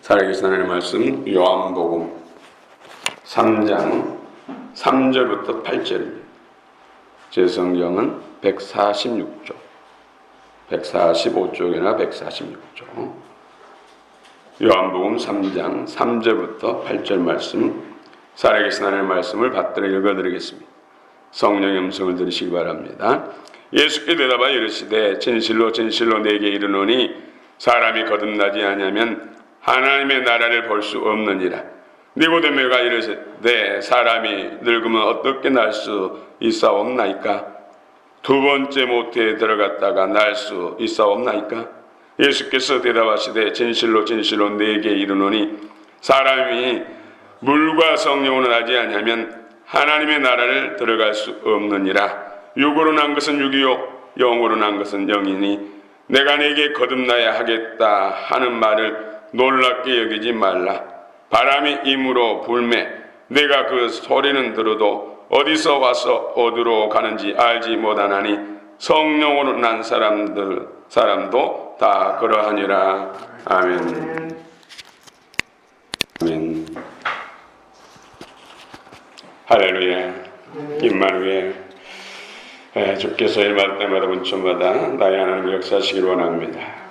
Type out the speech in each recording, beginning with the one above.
살아계신 하나님의 말씀 요한복음 3장 3절부터 8절입니다. 제 성경은 146쪽, 145쪽이나 146쪽. 요한복음 3장 3절부터 8절 말씀, 살아계신 하나님의 말씀을 받들어 읽어드리겠습니다. 성령의 음성을 들으시기 바랍니다. 예수께 대답하여 이르시되 진실로 진실로 내게 이르노니 사람이 거듭나지 아니하면 하나님의 나라를 볼 수 없느니라. 니고데모가 이르시되 사람이 늙으면 어떻게 날 수 있사옵나이까? 두 번째 모태에 들어갔다가 날 수 있사옵나이까? 예수께서 대답하시되 진실로 진실로 내게 이르노니 사람이 물과 성령으로 나지 아니하면 하나님의 나라를 들어갈 수 없느니라. 육으로 난 것은 육이요 영으로 난 것은 영이니 내가 내게 거듭나야 하겠다 하는 말을 놀랍게 여기지 말라. 바람이 임으로 불매 내가 그 소리는 들어도 어디서 와서 어디로 가는지 알지 못하나니 성령으로 난 사람도 다 그러하니라. 아멘. 아멘. 할렐루야. 임마누엘. 주께서 일할 때마다 문천마다 나의 하나님을 역사하시기를 원합니다.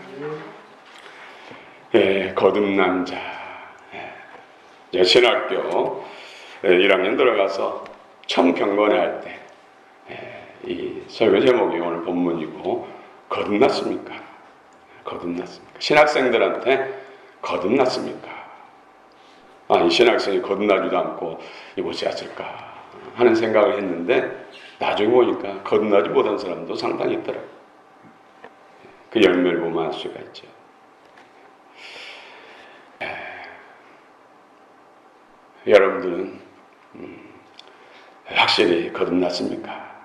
거듭난 자. 신학교 1학년 들어가서 처음 경건회 할 때 이 설교 제목이 오늘 본문이고, 거듭났습니까? 거듭났습니까? 신학생들한테 거듭났습니까? 이 신학생이 거듭나지도 않고 이곳에 왔을까 하는 생각을 했는데 나중에 보니까 거듭나지 못한 사람도 상당히 있더라고요. 그 열매를 보면 알 수가 있죠. 여러분들은 확실히 거듭났습니까?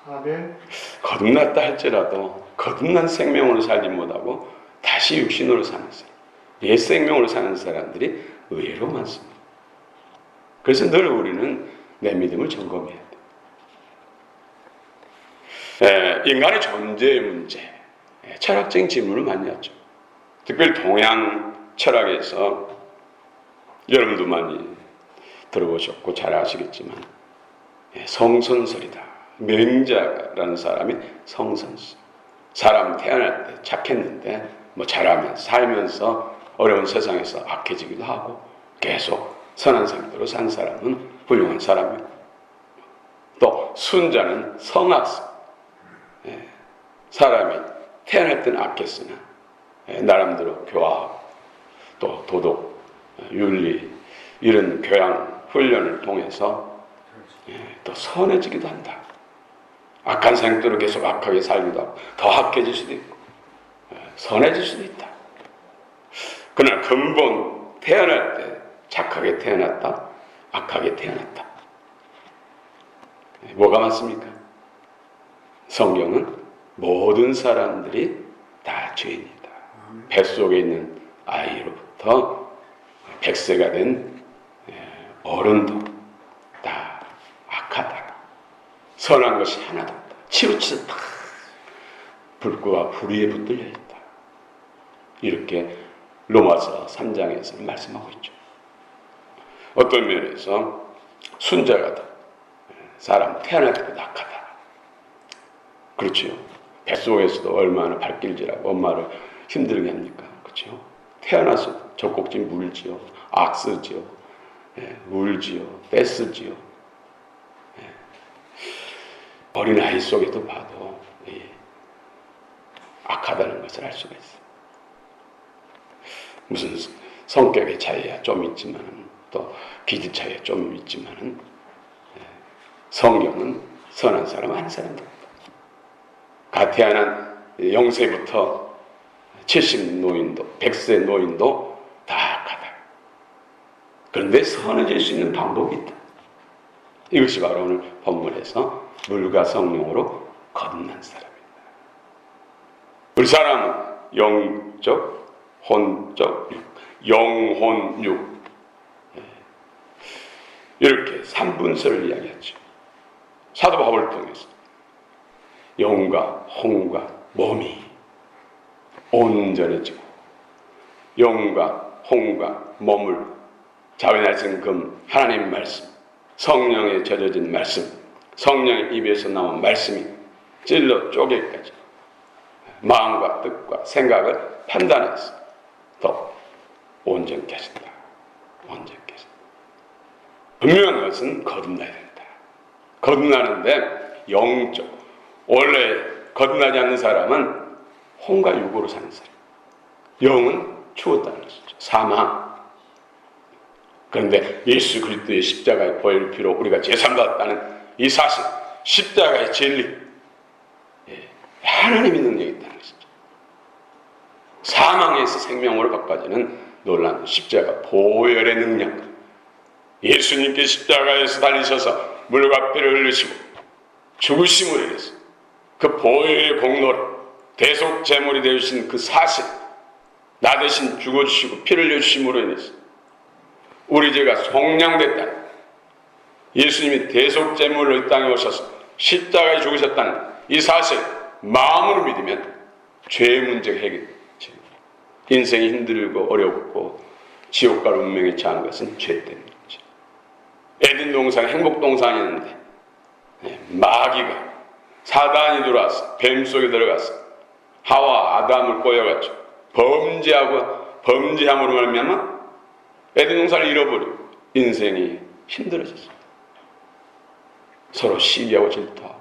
아멘. 거듭났다 할지라도 거듭난 생명으로 살지 못하고 다시 육신으로 사는 사람, 옛 생명으로 사는 사람들이 의외로 많습니다. 그래서 늘 우리는 내 믿음을 점검해야 돼. 인간의 존재의 문제, 철학적인 질문을 많이 하죠. 특별히 동양 철학에서 여러분도 많이 들어보셨고 잘 아시겠지만 성선설이다. 명자라는 사람이 성선설. 사람 태어날 때 착했는데 잘하면 살면서 어려운 세상에서 악해지기도 하고 계속 선한 상태로 산 사람은 훌륭한 사람이고, 또 순자는 성악설. 사람이 태어날 때는 악했으나 나름대로 교화하고 또 도덕, 윤리 이런 교양 훈련을 통해서 또 선해지기도 한다. 악한 상태로 계속 악하게 살기도 하고 더 악해질 수도 있고 선해질 수도 있다. 그러나 근본 태어날 때 착하게 태어났다, 악하게 태어났다. 뭐가 맞습니까? 성경은 모든 사람들이 다 죄인이다. 뱃속에 있는 아이로부터 100세가 된 어른도 다 악하다. 선한 것이 하나도 없다. 치우치다. 불과 불의에 붙들려 있다. 이렇게 로마서 3장에서 말씀하고 있죠. 어떤 면에서 순자가 사람 태어날 때보다 악하다. 그렇죠. 뱃속에서도 얼마나 발길질하고 엄마를 힘들게 합니까? 그렇죠. 태어나서 젖꼭지 물지요, 악쓰지요, 울지요, 떼쓰지요. 어린아이 속에도 봐도 악하다는 것을 알 수가 있어요. 무슨 성격의 차이야 좀 있지만, 또 기질 차이가 좀 있지만, 성경은 선한 사람 한 사람도 없다. 가 태어난 0세부터 70 노인도 100세 노인도 다 악하다. 그런데 선해질 수 있는 방법이 있다. 이것이 바로 오늘 본문에서 물과 성령으로 거듭난 사람입니다. 우리 사람은 영적, 혼적, 영혼, 육 이렇게 3분설을 이야기하죠. 사도 바울을 통해서 영과 혼과 몸이 온전해지고 영과 홍과 머물 자외날선 금 하나님의 말씀, 성령에 젖어진 말씀, 성령의 입에서 나온 말씀이 찔러 쪼개기까지 마음과 뜻과 생각을 판단해서 더 온전케 하신다. 온전케 하신다. 분명한 것은 거듭나야 된다. 거듭나는데 영적, 원래 거듭나지 않는 사람은 혼과 육으로 사는 사람, 영은 죽었다는 것이죠. 사망. 그런데 예수 그리스도의 십자가의 보혈 피로 우리가 제삼받았다는 이 사실, 십자가의 진리, 하나님의 능력이 있다는 것이죠. 사망에서 생명으로 바꿔지는 놀라운 십자가 보혈의 능력. 예수님께 십자가에서 달리셔서 물과 피를 흘리시고 죽으심으로 인해서 그 보혈의 공로를 대속 제물이 되어주신 그 사실, 나 대신 죽어주시고 피를 흘려주심으로 인해서 우리 죄가 속량됐다. 예수님이 대속 제물로 이 땅에 오셔서 십자가에 죽으셨다는 이 사실 마음으로 믿으면 죄의 문제가 해결되죠. 인생이 힘들고 어렵고 지옥과 운명에 처한 것은 죄 때문이죠. 에덴 동산 행복 동산이었는데 마귀가, 사단이 들어와서 뱀 속에 들어가서 하와 아담을 꼬여가지고 범죄함으로 말미암아 에덴 동산을 잃어버리고 인생이 힘들어졌습니다. 서로 시기하고 질투하고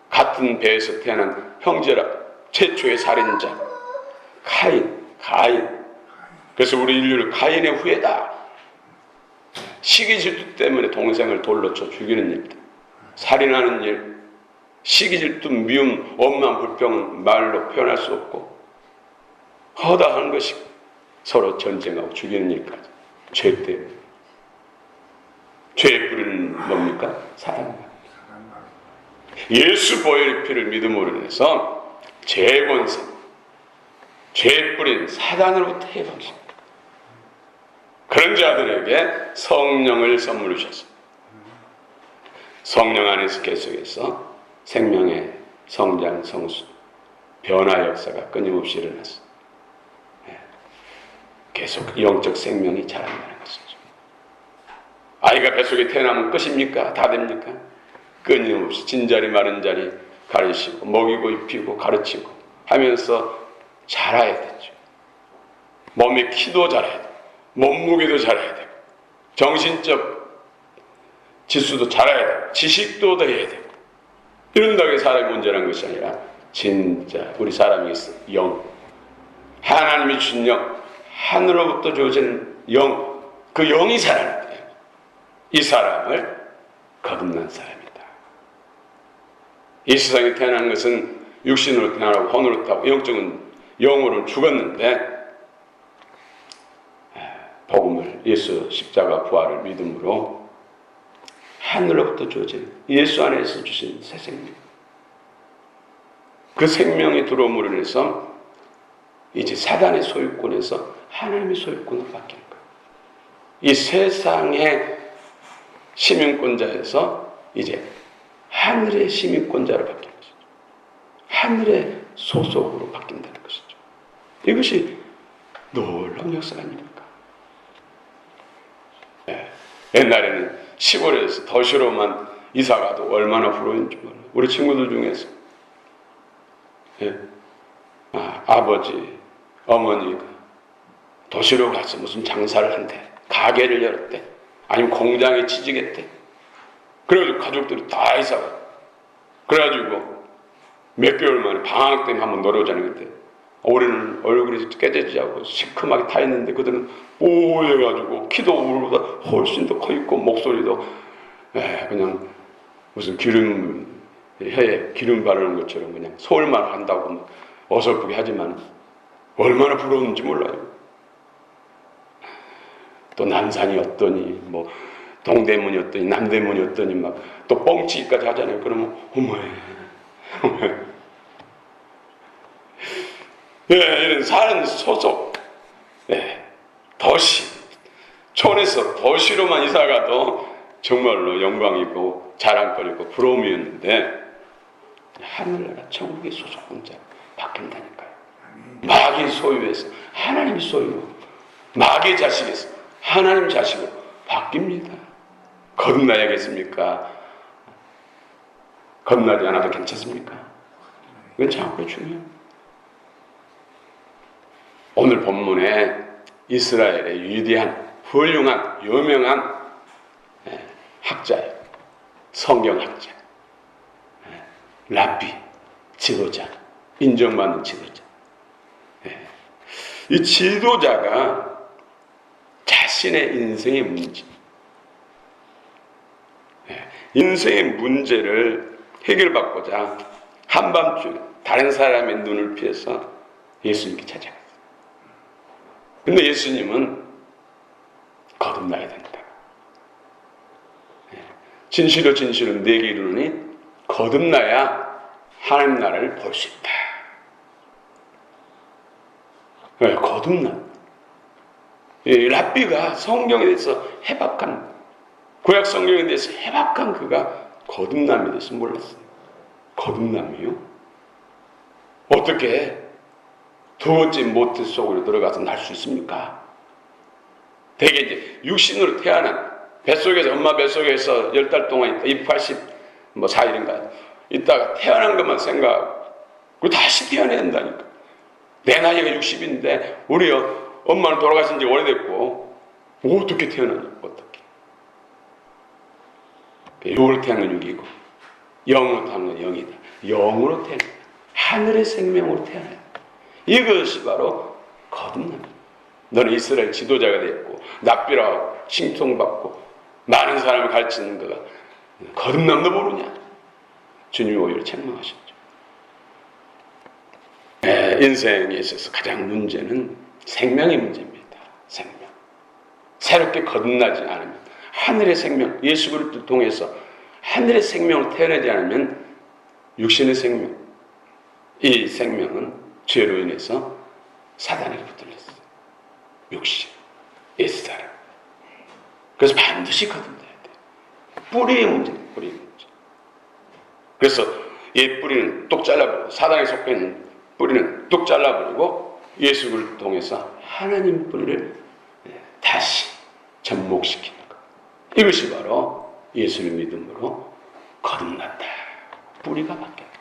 같은 배에서 태어난 형제라 최초의 살인자 가인. 그래서 우리 인류를 가인의 후예다. 시기 질투 때문에 동생을 돌로 쳐 죽이는 일들, 살인하는 일, 시기 질투, 미움, 원망, 불평은 말로 표현할 수 없고 허다한 것이 서로 전쟁하고 죽이는 일까지 죄 때문에. 죄의 뿌리는 뭡니까? 사랑입니다. 예수 보혈의 피를 믿음으로 인해서 죄의 권세, 죄의 뿌리는 사단으로부터 해방십니다. 그런 자들에게 성령을 선물로 주셨습니다. 성령 안에서 계속해서 생명의 성장, 성수, 변화 역사가 끊임없이 일어났습니다. 계속 영적 생명이 자란다는 것이죠. 아이가 뱃속에 태어나면 끝입니까? 다 됩니까? 끊임없이 진자리 마른 자리 가르치고 먹이고 입히고 가르치고 하면서 자라야 되죠. 몸의 키도 자라야 되고 몸무게도 자라야 되고 정신적 지수도 자라야 되고 지식도 더해야 되고 이런다고 사람이 문제라는 것이 아니라 진짜 우리 사람이 있어 영, 하나님이 주신 영, 하늘로부터 주어진 영, 그 영이 살아나요. 이 사람을 거듭난 사람이다. 이 세상에 태어난 것은 육신으로 태어나고 혼으로 태어나고 영적은 영으로는 죽었는데 복음을, 예수 십자가 부활을 믿음으로 하늘로부터 주어진 예수 안에서 주신 새 생명, 그 생명이 들어옴으로 인해서 이제 사단의 소유권에서 하나님의 소유권으로 바뀌는 거예요. 이 세상의 시민권자에서 이제 하늘의 시민권자로 바뀌는 것이죠. 하늘의 소속으로 바뀐다는 것이죠. 이것이 놀라운 역사가 아닙니까? 옛날에는 시골에서 도시로만 이사가도 얼마나 부러운지 몰라요. 우리 친구들 중에서 아버지, 어머니가 도시로 가서 무슨 장사를 한대, 가게를 열었대, 아니면 공장에 취직했대. 그래가지고 가족들이 다 이사가. 그래가지고 몇 개월 만에 방학 때문에 한번 놀러 오자는 건데 올해는 얼굴이 깨져지지 않고 시큼하게 타 있는데 그들은 뽀해가지고 키도 우리보다 훨씬 더 커 있고 목소리도 그냥 무슨 혀에 기름 바르는 것처럼 그냥 서울말 한다고 막 어설프게 하지만 얼마나 부러운지 몰라요. 또 난산이 어떠니 뭐 동대문이 어떠니 남대문이 어떠니 막 또 뻥치기까지 하잖아요. 그러면 어머에 이런 사는 소속 도시 촌에서 도시로만 이사가도 정말로 영광이고 자랑거리고 부러움이었는데 하늘나라 천국의 소속권자 바뀐다니까요. 마귀 소유에서 하나님의 소유, 마귀의 자식에서 하나님 자식으로 바뀝니다. 거듭나야겠습니까? 거듭나지 않아도 괜찮습니까? 이건 참으로 중요해요. 오늘 본문에 이스라엘의 위대한 훌륭한 유명한 학자예요. 성경학자, 랍비, 지도자, 인정받는 지도자. 이 지도자가 자신의 인생의 문제, 인생의 문제를 해결받고자 한밤중에 다른 사람의 눈을 피해서 예수님께 찾아갔어요. 근데 예수님은 거듭나야 된다. 진실로 진실로 내게 이르노니 거듭나야 하나님 나라를 볼 수 있다. 왜 거듭나? 이 랍비가 성경에 대해서 해박한, 구약 성경에 대해서 해박한 그가 거듭남에 대해서 몰랐어요. 거듭남이요? 어떻게 두 번째 모태 속으로 들어가서 날 수 있습니까? 대개 이제 육신으로 태어난 뱃속에서, 엄마 뱃속에서 10달 동안 있다, 284일인가 있다가 태어난 것만 생각하고 그리고 다시 태어나야 한다니까. 내 나이가 60인데 우리 엄마는 돌아가신 지 오래됐고 어떻게 태어나냐, 어떻게. 육으로 태어난 건 육이고 영으로 태어난 건 영이다. 영으로 태어나, 하늘의 생명으로 태어나요. 이것이 바로 거듭납니다. 너는 이스라엘 지도자가 됐고 납비라고 칭송받고 많은 사람을 가르치는 거가 거듭남도 모르냐? 주님이 오히려 책망하셨죠. 인생에 있어서 가장 문제는 생명의 문제입니다. 생명. 새롭게 거듭나지 않으면, 하늘의 생명, 예수 그리스도를 통해서 하늘의 생명을 태어나지 않으면 육신의 생명, 이 생명은 죄로 인해서 사단에게 붙들렸어요. 육신, 옛사람. 그래서 반드시 거듭나야 돼요. 뿌리의 문제는 뿌리의 문제. 그래서 옛 뿌리는 똑 잘라버리고, 사단에 속해 있는 뿌리는 똑 잘라버리고 예수 그리스도를 통해서 하나님 뿌리를 다시 접목시키는 것. 이것이 바로 예수를 믿음으로 거듭났다. 뿌리가 바뀌었다.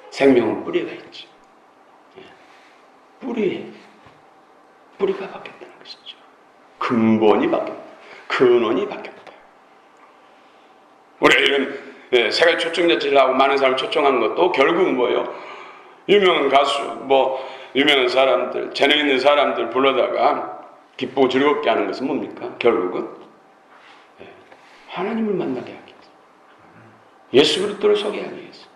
생명은 뿌리가 있죠. 뿌리가 바뀌었다는 것이죠. 근본이 바뀌었다. 근원이 바뀌었다. 우리가 이런 세계 초청자치를 하고 많은 사람을 초청한 것도 결국은 뭐예요? 유명한 가수, 유명한 사람들, 재능 있는 사람들 불러다가 기쁘고 즐겁게 하는 것은 뭡니까? 결국은 하나님을 만나게 하기 위해서, 예수 그리스도를 소개하기 위해서,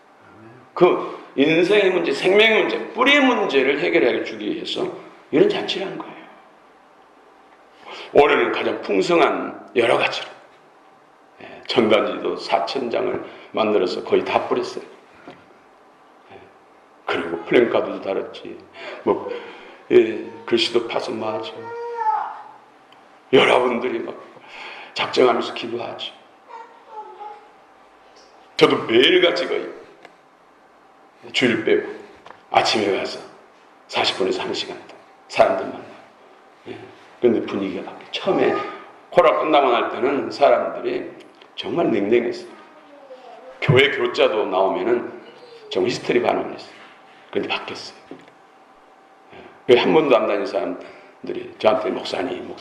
그 인생의 문제, 생명의 문제, 뿌리의 문제를 해결해 주기 위해서 이런 잔치를 하는 거예요. 올해는 가장 풍성한 여러 가지로 전단지도 4,000장을 만들어서 거의 다 뿌렸어요. 그리고 플랜카드도 달았지, 글씨도 파서 마죠. 여러분들이 막 작정하면서 기도하지. 저도 매일같이 거의 주일 빼고 아침에 가서 40분에서 1시간 동안 사람들 만나요. 그런데 분위기가 바뀌어요. 처음에 코로나 끝나고 날 때는 사람들이 정말 냉랭했어요. 교회 교자도 나오면은 정말 히스테리 반응을 했어요. 그런데 바뀌었어요. 한 번도 안 다닌 사람들이 저한테 목사님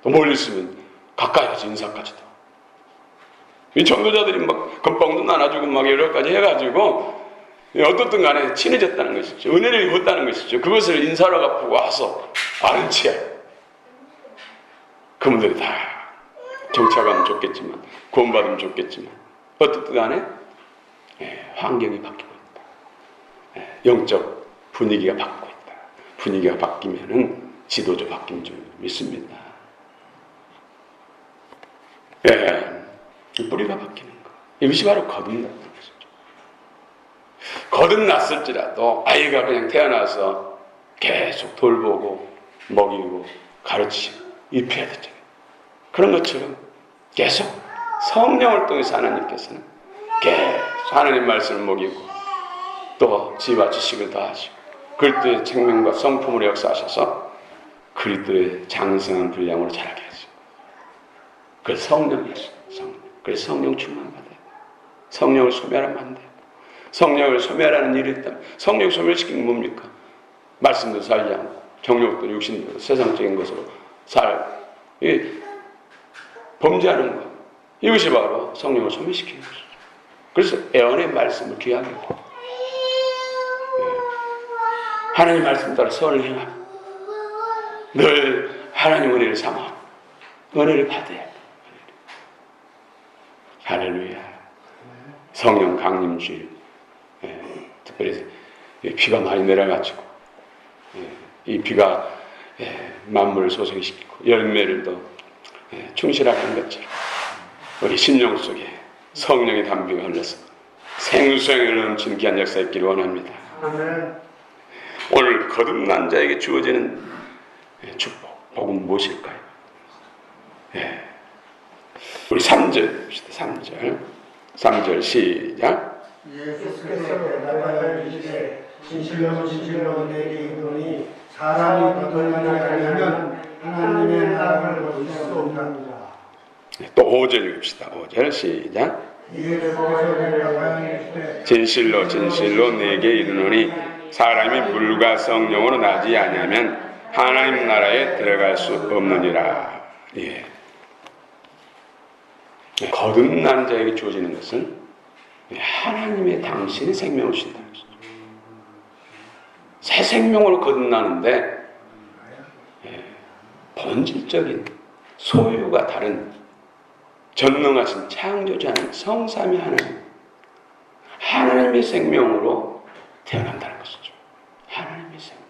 또 멀리 있으면 가까이 가서 인사까지도. 이 전도자들이 막 건빵도 나눠주고 막 여러 가지 해가지고 어떻든 간에 친해졌다는 것이죠. 은혜를 입었다는 것이죠. 그것을 인사로 갚고 와서 아는 체야. 그분들이 다 정착하면 좋겠지만, 구원받으면 좋겠지만, 어떻든 간에 환경이 바뀌고 있다. 영적 분위기가 바뀌고 있다. 분위기가 바뀌면은 지도자 바뀐 줄 믿습니다. 이 뿌리가 바뀌는 거. 이것이 바로 거듭났다는 것이죠. 거듭났을지라도 아이가 그냥 태어나서 계속 돌보고 먹이고 가르치고 입혀야 되잖아요. 그런 것처럼 계속 성령을 통해서 하나님께서는 계속 하나님 말씀을 먹이고 또 지혜와 지식을 더하시고 그럴 때 생명과 성품으로 역사하셔서 그리스도의 장성한 분량으로 자라게 하시고, 그래서 성령이시죠. 성령. 그래서 성령 충만받아요. 성령을 소멸하면 안 돼요. 성령을 소멸하는 일이 있다면, 성령 소멸시키는 게 뭡니까? 말씀도 살지 않고 정욕도 육신도 세상적인 것으로 범죄하는 것, 이것이 바로 성령을 소멸시키는 것이죠. 그래서 애언의 말씀을 귀하게 하고, 하나님 말씀 따라 선을 행하고, 늘 하나님 은혜를 삼아 은혜를 받아야 돼. 할렐루야. 성령 강림주일, 특별히 비가 많이 내려가지고, 이 비가 만물을 소생시키고 열매를 더 충실하게 한 것처럼 우리 심령 속에 성령의 담비가 흘러서 생수형을 넘치는 귀한 역사 있기를 원합니다. 오늘 거듭난 자에게 주어지는 축복, 복은 무엇일까요? 우리 3절 봅시다. 3절 시작. 예수께서 대답하여 이르시되 진실로 진실로 내게 이르노니 사람이 거듭나지 아니하면 하나님의 나라를 볼 수 없느니라. 또 5절 읽읍시다. 5절 시작. 예수께서 대답하여 이르시되 진실로 진실로 내게 이르노니 사람이 물과 성령으로 나지 아니하면 하나님 나라에 들어갈 수 없느니라. 예. 거듭난 자에게 주어지는 것은 하나님의 당신의 생명을 주신다는 것이죠. 새 생명으로 거듭나는데 본질적인 소유가 다른 전능하신 창조자는 성삼위 하나님의 생명으로 태어난다는 것이죠. 하나님의 생명.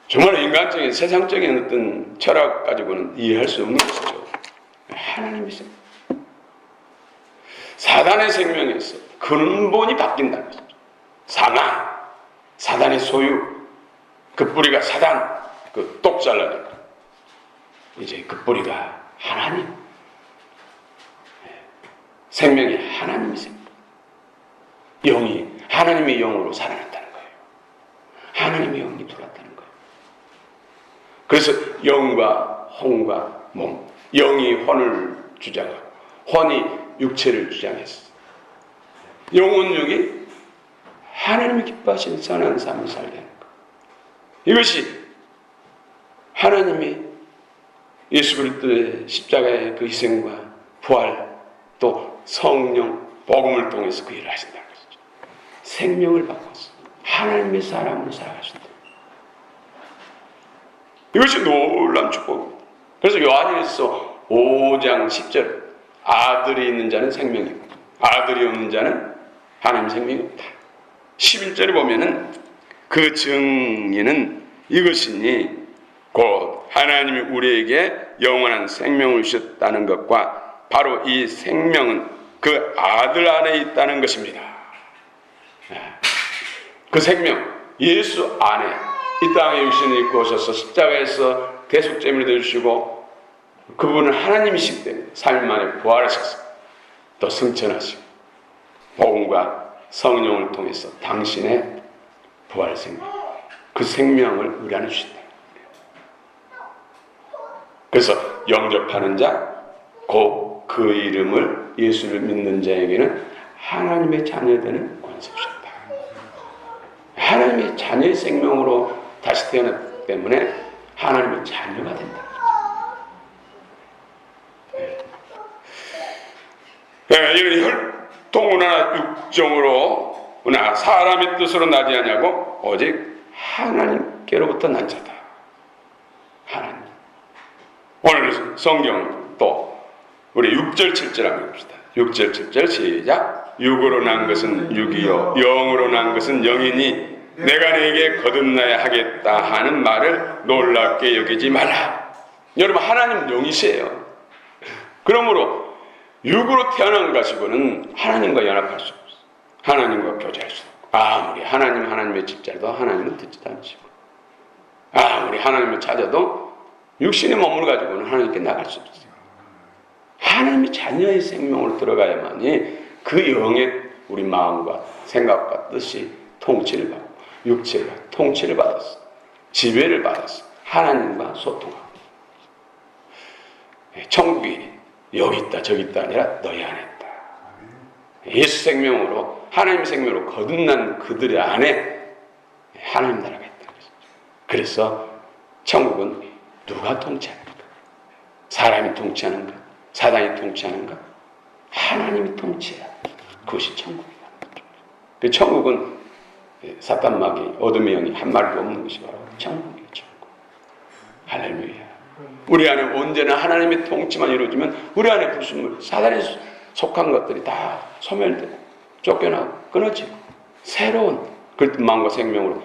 정말 인간적인 세상적인 어떤 철학 가지고는 이해할 수 없는 것이죠. 하나님의 생명. 사단의 생명에서 근본이 바뀐다는 것이죠. 사단의 소유, 그 뿌리가 사단, 그 똑 잘라니까 이제 그 뿌리가 하나님. 생명이 하나님의 생명. 영이 하나님의 영으로 살아난다는 거예요. 하나님의 영이 들어왔다는 거예요. 그래서 영과 혼과 몸, 영이 혼을 주장하고 혼이 육체를 주장했어. 영혼육이 하나님이 기뻐하시는 선한 삶을 살게 하는 것. 이것이 하나님이 예수 그리스도의 십자가의 그 희생과 부활, 또 성령, 복음을 통해서 그 일을 하신다는 것이죠. 생명을 바꿔서 하나님의 사람으로 살아가신다. 이것이 놀라운 축복입니다. 그래서 요한일서 5장 10절, 아들이 있는 자는 생명이고 아들이 없는 자는 하나님의 생명이 없다. 11절에 보면은 그 증인은 이것이니 곧 하나님이 우리에게 영원한 생명을 주셨다는 것과 바로 이 생명은 그 아들 안에 있다는 것입니다. 그 생명, 예수 안에 이 땅에 육신을 입고 오셔서 십자가에서 대속제물이 되어주시고 그분은 하나님이시기 때문에 3일 만에 부활하셔서 또 승천하시고 복음과 성령을 통해서 당신의 부활 생명, 그 생명을 우리 안에 주신다. 그래서 영접하는 자, 곧 그 이름을 예수를 믿는 자에게는 하나님의 자녀되는 권세 주셨다. 하나님의 자녀의 생명으로 다시 태어났기 때문에 하나님의 자녀가 된다. 이런 혈통이나 육정으로나 사람의 뜻으로 나지 아니하고 오직 하나님께로부터 난 자다. 하나님. 오늘 성경 또 우리 6절 7절 한번 봅시다. 6절 7절 시작. 육으로 난 것은 육이요 영으로 난 것은 영이니 내가 네게 거듭나야 하겠다 하는 말을 놀랍게 여기지 말라. 여러분, 하나님은 영이세요. 그러므로 육으로 태어난 것이고는 하나님과 연합할 수 없어요. 하나님과 교제할 수 없고, 아무리 하나님의 집자라도 하나님은 듣지도 않으시고, 아무리 하나님을 찾아도 육신의 몸을 가지고는 하나님께 나갈 수 없어요. 하나님의 자녀의 생명으로 들어가야만이 그 영의 우리 마음과 생각과 뜻이 통치를 받고 육체가 통치를 받았어. 지배를 받았어. 하나님과 소통하고, 천국이 여기 있다 저기 있다 아니라 너희 안에 있다. 예수 생명으로, 하나님 생명으로 거듭난 그들의 안에 하나님 나라가 있다. 그래서 천국은 누가 통치하는가? 사람이 통치하는가? 사단이 통치하는가? 하나님이 통치해야 그것이 천국이다. 그 천국은 사단 마귀, 어둠의 영이 한 마리도 없는 것이 바로 천국이에요. 천국. 할렐루야. 우리 안에 언제나 하나님의 통치만 이루어지면 우리 안에 불순물, 사단에 속한 것들이 다 소멸되고 쫓겨나고 끊어지고 새로운 그리스도 마음과 생명으로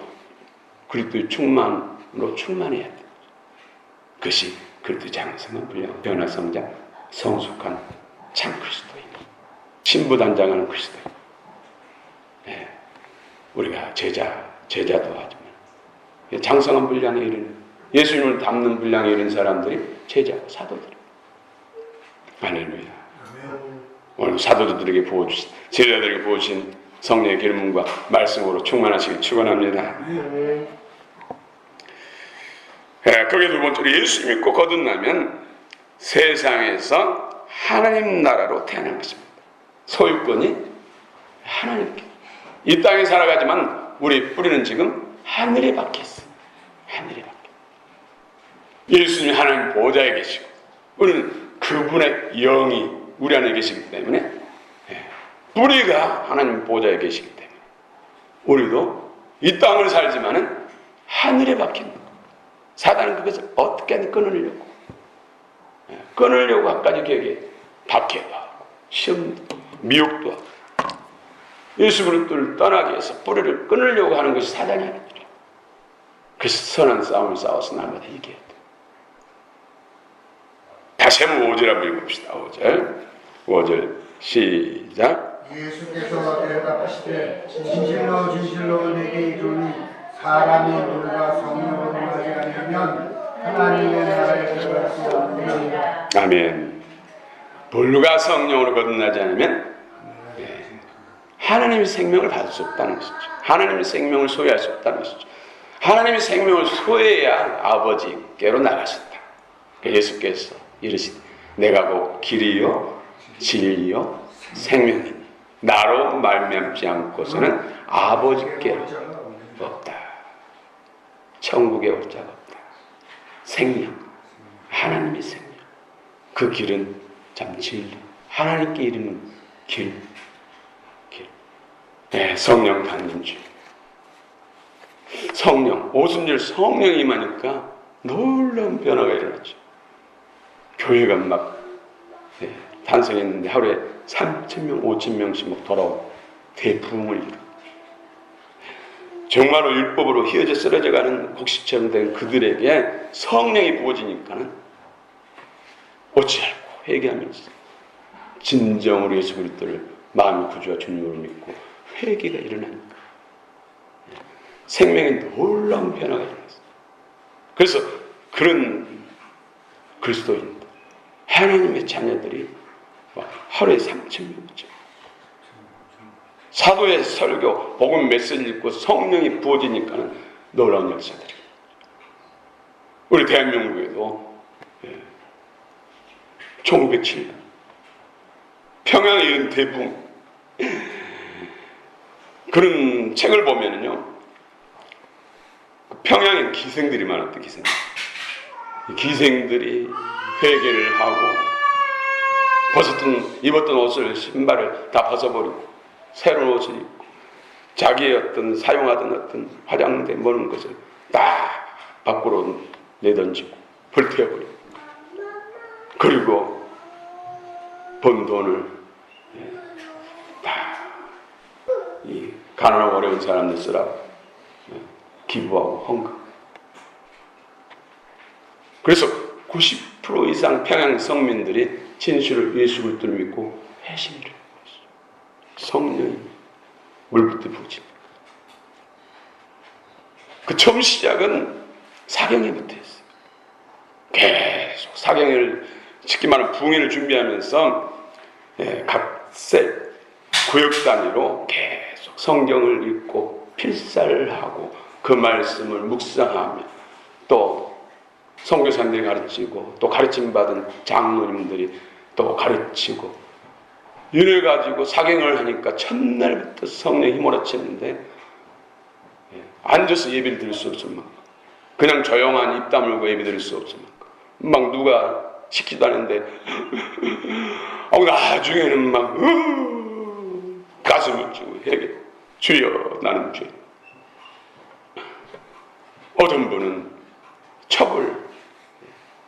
그리스도의 충만으로 충만해야 돼. 그것이 그리스도 장성한 분량, 변화 성장, 성숙한 참 그리스도인, 신부단장하는 그리스도인. 네. 우리가 제자도 하지만 장성한 분량에 이르는, 예수님을 닮는 분량에 이른 사람들이 제자고 사도들. 할렐루야. 오늘 사도들에게 부어주신, 제자들에게 부어주신 성령의 기름과 말씀으로 충만하시길 축원합니다. 거기에 두 번째로 예수 믿고 거듭나면 세상에서 하나님 나라로 태어난 것입니다. 소유권이 하나님께. 이 땅에 살아가지만 우리 뿌리는 지금 하늘에 박혀있어요. 하늘에 박혀. 예수님이 하나님 보좌에 계시고 우리는 그분의 영이 우리 안에 계시기 때문에, 뿌리가 하나님 보좌에 계시기 때문에 우리도 이 땅을 살지만은 하늘에 박힌 거예요. 사단은 그것을 어떻게든 끊으려고 갖가지 계획에 박해도 하고 시험도 미혹도 하고 예수 그리스도를 떠나게 해서 뿌리를 끊으려고 하는 것이 사단이 아닙니다. 그래서 선한 싸움을 싸워서 날마다 이겨야 돼. 다시 한번 5절 한번 읽읍시다. 5절 시작. 예수께서 대답하시되 진실로 진실로 내게 이르노니 사람이 물과 성령으로 나지 않으면 하나님의 나라에 들어갈 수 없느니라. 아멘. 물과 성령으로 거듭나지 않으면 하나님의 생명을 받을 수 없다는 것이죠. 하나님의 생명을 소유할 수 없다는 것이죠. 하나님의 생명을 소유해야 아버지께로 나가신다. 예수께서 이르시되 내가 곧 길이요 진리요 생명이니 나로 말미암지 않고서는 아버지께로 없다. 천국에 올 자가 없다. 생명, 하나님의 생명. 그 길은 참 진리, 하나님께 이르는 길. 네, 성령 받는 줄. 성령, 오순절 성령이 임하니까 놀라운 변화가 일어났죠. 교회가 막 탄생했는데 하루에 3,000명, 5,000명씩 막 돌아온 대부흥을 이루고, 정말로 율법으로 휘어져 쓰러져 가는 곡식처럼 된 그들에게 성령이 부어지니까는 어찌할꼬 회개하면서 진정으로 예수 그리스도를 마음의 구주와 주님으로 믿고 회개가 일어나니까 생명에 놀라운 변화가 일어났어요. 그래서 그런 그리스도인들, 하나님의 자녀들이 하루에 3,000명이죠. 사도의 설교, 복음 메시지 읽고 성령이 부어지니까는 놀라운 역사들이. 우리 대한민국에도 1907년 평양에 이른 대붕, 그런 책을 보면은요, 평양에 기생들이 많았대. 기생들이 회개를 하고 입었던 옷을, 신발을 다 벗어버리고 새로운 옷을 입고 자기의 어떤 사용하던 어떤 화장대 모르는 것을 딱 밖으로 내던지고 불태워버리고, 그리고 번 돈을 다 이 가난하고 어려운 사람들 쓰라고 기부하고 헌금. 그래서 90% 이상 평양 성민들이 진실을 예수 그리스도를 믿고 회심을 했어요. 성령이 물부터 부어집니다. 그 처음 시작은 사경회부터 했어요. 계속 사경회를, 쉽게 말하면 부흥회를 준비하면서 각 구역 단위로 계속 성경을 읽고 필사를 하고 그 말씀을 묵상하며 또 선교사님들이 가르치고 또 가르침받은 장로님들이 또 가르치고 이래가지고 사경을 하니까 첫날부터 성령이 휘몰아쳤는데 앉아서 예배를 드릴 수 없을 만큼 그냥 조용한 입 다물고 예배 드릴 수 없을 만큼 막 누가 시키도 않는데 나중에는 막 가슴을 쥐고 회개 주여 나는 죄. 어떤 분은 첩을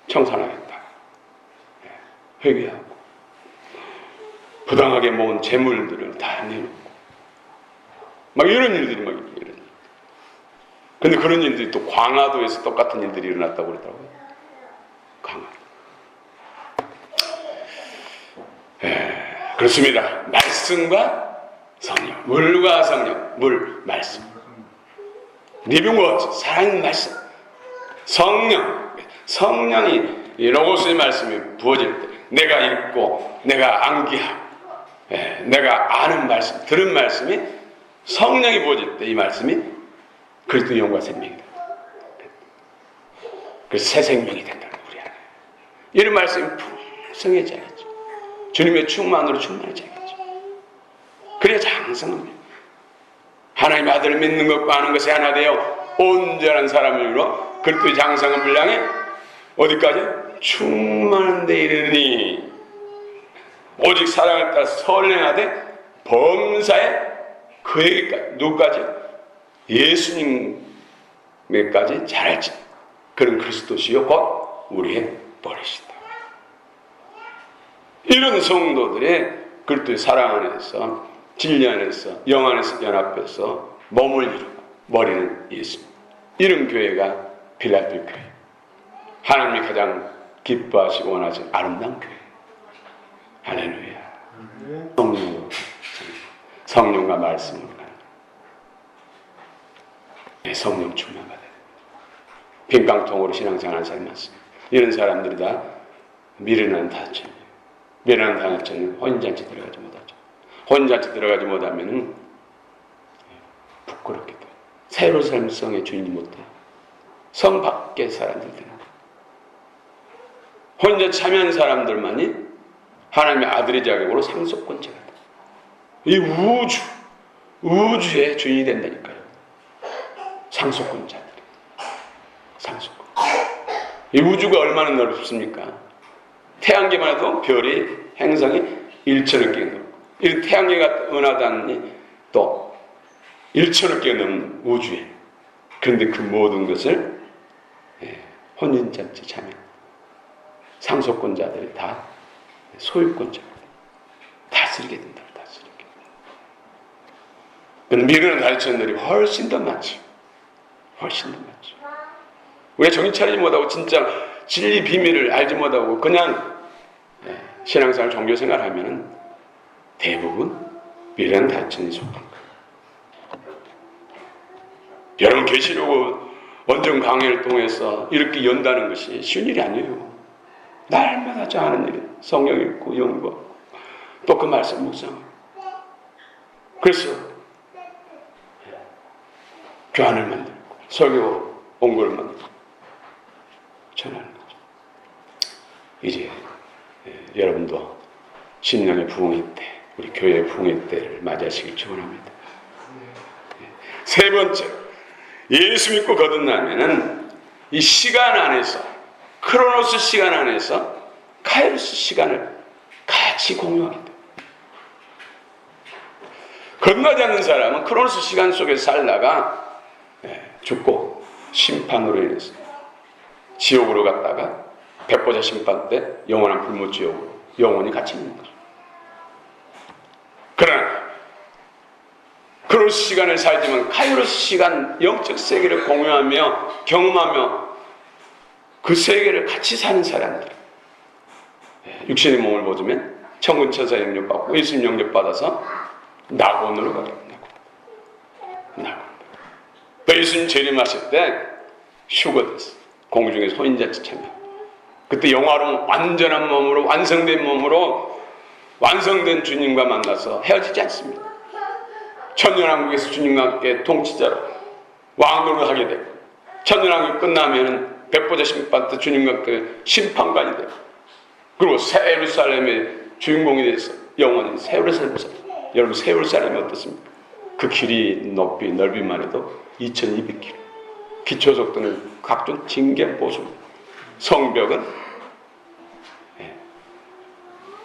청산하겠다 회개하고 부당하게 모은 재물들을 다 내놓고 막 이런 일들이 막 일어나. 근데 그런 일들이 또 광화도에서 똑같은 일들이 일어났다고 그러더라고요. 광화도. 그렇습니다. 말씀과 성령, 물과 성령, 물, 말씀. 리빙워드, 살아있는 말씀. 성령이 이 로고스의 말씀이 부어질 때 내가 읽고 내가 암기하고 내가 아는 말씀, 들은 말씀이 성령이 부어질 때 이 말씀이 그리스도의 영과 생명이 된다. 그래서 새 생명이 된다는 우리 안에. 이런 말씀이 풍성해져야죠. 주님의 충만으로 충만해져야겠죠. 그래야 장성합니다. 하나님의 아들을 믿는 것과 아는 것에 하나 되어 온전한 사람을 이루어 그리스도의 장성한 분량에 어디까지? 충만한 데 이르니 오직 사랑을 따라 선행하되 범사에 그에게까지 누구까지? 예수님에까지 자랄지 그런 그리스도시요 곧 우리의 버리시다. 이런 성도들의 그리스도의 사랑 안에서 진리 안에서 영 안에서 연합해서 몸을 이루고 머리는 예수님. 이런 교회가 필라델피아 교회. 하나님이 가장 기뻐하시고 원하시는 아름다운 교회. 할렐루야. 성령과 말씀으로 가는 성령 충만받아야 됩니다. 빈깡통으로 신앙생활하는 사람이 많습니다. 이런 사람들이 다 미련한 다처녀. 미련한 다처녀는 혼인잔치 들어가지 못하죠. 혼인잔치 들어가지 못하면 부끄럽게 돼요. 새로운 삶성의 주인이 못돼요. 성 밖의 사람들은 혼인잔치 참여한 사람들만이 하나님의 아들의 자격으로 상속권자가 돼요. 이 우주의 주인이 된다니까요. 상속권자들이. 상속권. 이 우주가 얼마나 넓습니까? 태양계만 해도 별이 행성이 1천억 개가 넘고 이 태양계가 은하단이 또 1천억 개가 넘는 우주에 그런데 그 모든 것을 혼인잔치 참여 상속권자들이 다 소유권자가 다스리게 된다. 다스리게. 미르는 다르천들이 훨씬 더 많죠. 훨씬 더 많죠. 우리가 정신 차리지 못하고 진짜 진리 비밀을 알지 못하고 그냥 신앙생활 종교생활 하면은 대부분 미르는 다르천이 속한 거예요. 여러분 계시려고 원정 강의를 통해서 이렇게 연다는 것이 쉬운 일이 아니에요. 날마다 저 하는 일이 성경 읽고 연구하고 또 그 말씀 묵상하고 그래서 교환을 만들고 설교 온고를 만들고 전하는 거죠. 이제 여러분도 신령의 부흥의 때 우리 교회의 부흥의 때를 맞이하시길 축원합니다. 세 번째 예수 믿고 거듭나면은 이 시간 안에서 크로노스 시간 안에서 카이로스 시간을 같이 공유하게 돼요. 거듭나지 않는 사람은 크로노스 시간 속에서 살다가 죽고 심판으로 인해서 지옥으로 갔다가 백보자 심판 때 영원한 불못지옥으로 영원히 같이 있는 거죠. 그러나 크로노스 시간을 살지만 카이로스 시간 영적 세계를 공유하며 경험하며 그 세계를 같이 사는 사람들 육신의 몸을 보지면 천군천사 영접 받고 예수님 영접 받아서 낙원으로 가게 낙원. 또 예수님 재림하실 때 휴거됐어. 공중에서 혼인잔치 참여. 그때 영화로운 완전한 몸으로 완성된 몸으로 완성된 주님과 만나서 헤어지지 않습니다. 천년왕국에서 주님과 함께 통치자로 왕노릇 하게 되고 천년왕국이 끝나면 백보자 심판 주님과 그 심판관이 되고, 그리고 새 예루살렘의 주인공이 돼서 영원히 새 예루살렘 살. 여러분, 새 예루살렘이 어떻습니까? 그 길이 높이 넓이만 해도 2200km. 기초속도는 각종 징계 보수. 성벽은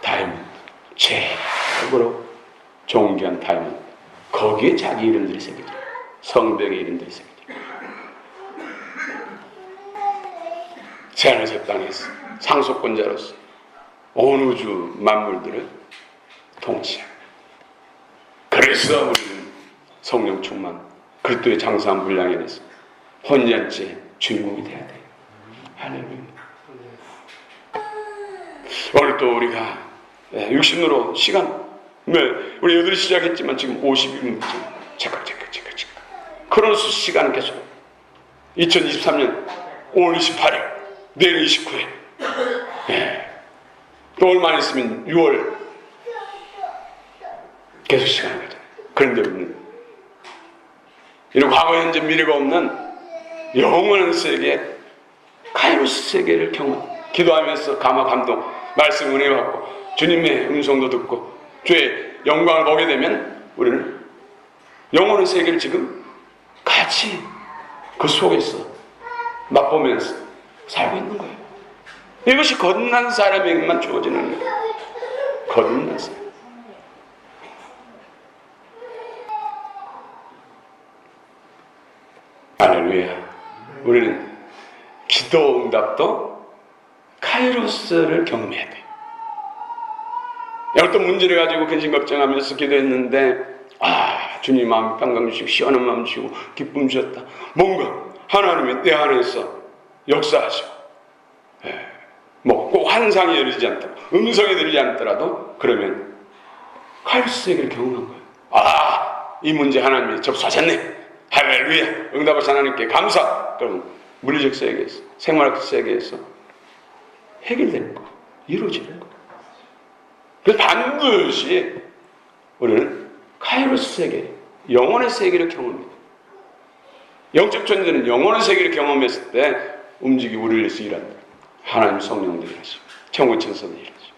다이몬드, 최고로 존귀한 다이몬드. 거기에 자기 이름들이 새겨져. 성벽의 이름들이 새겨져. 새하늘새 땅에서 상속권자로서 온 우주 만물들을 통치하고, 그래서 우리는 성령 충만, 그리스도의 장사한 분량에 대해서 혼잔치의 주인공이 돼야 돼요. 할렐루야. 오늘 또 우리가 육신으로 시간, 우리 8시 시작했지만 지금 52분 잠깐. 크로노스 시간은 계속 2023년 5월 28일, 내일 29일, 또 얼마 안 있으면 6월, 계속 시간이 가잖아요. 그런데 우리는 이런 과거, 현재, 미래가 없는 영원한 세계, 카이로스 세계를 경험, 기도하면서 감화, 감동, 말씀 은혜 받고 주님의 음성도 듣고 주의 영광을 보게 되면 우리는 영원한 세계를 지금 같이 그 속에서 맛보면서 살고 있는 거예요. 이것이 거듭난 사람에게만 주어지는 거예요. 거듭난 사람. 할렐루야. 우리는 기도 응답도 카이로스를 경험해야 돼요. 어떤 문제를 가지고 근심 걱정하면서 기도했는데, 주님 마음 평강 주시고 시원한 마음 주시고 기쁨 주셨다. 뭔가 하나님이 내 안에서 역사하시고, 뭐 꼭 환상이 열리지 않더라도, 음성이 들리지 않더라도, 그러면 카이로스 세계를 경험한 거예요. 이 문제 하나님이 접수하셨네. 할렐루야. 응답하신 하나님께 감사. 그럼 물리적 세계에서, 생활학 세계에서 해결되는 거, 이루어지는 거. 그래서 반드시 우리는 카이로스 세계, 영혼의 세계를 경험해요. 영적 존재는 영혼의 세계를 경험했을 때 움직이고 우리를 위해서 일한다. 하나님 성령들이 일하시고 천국 천사들이 일하시고.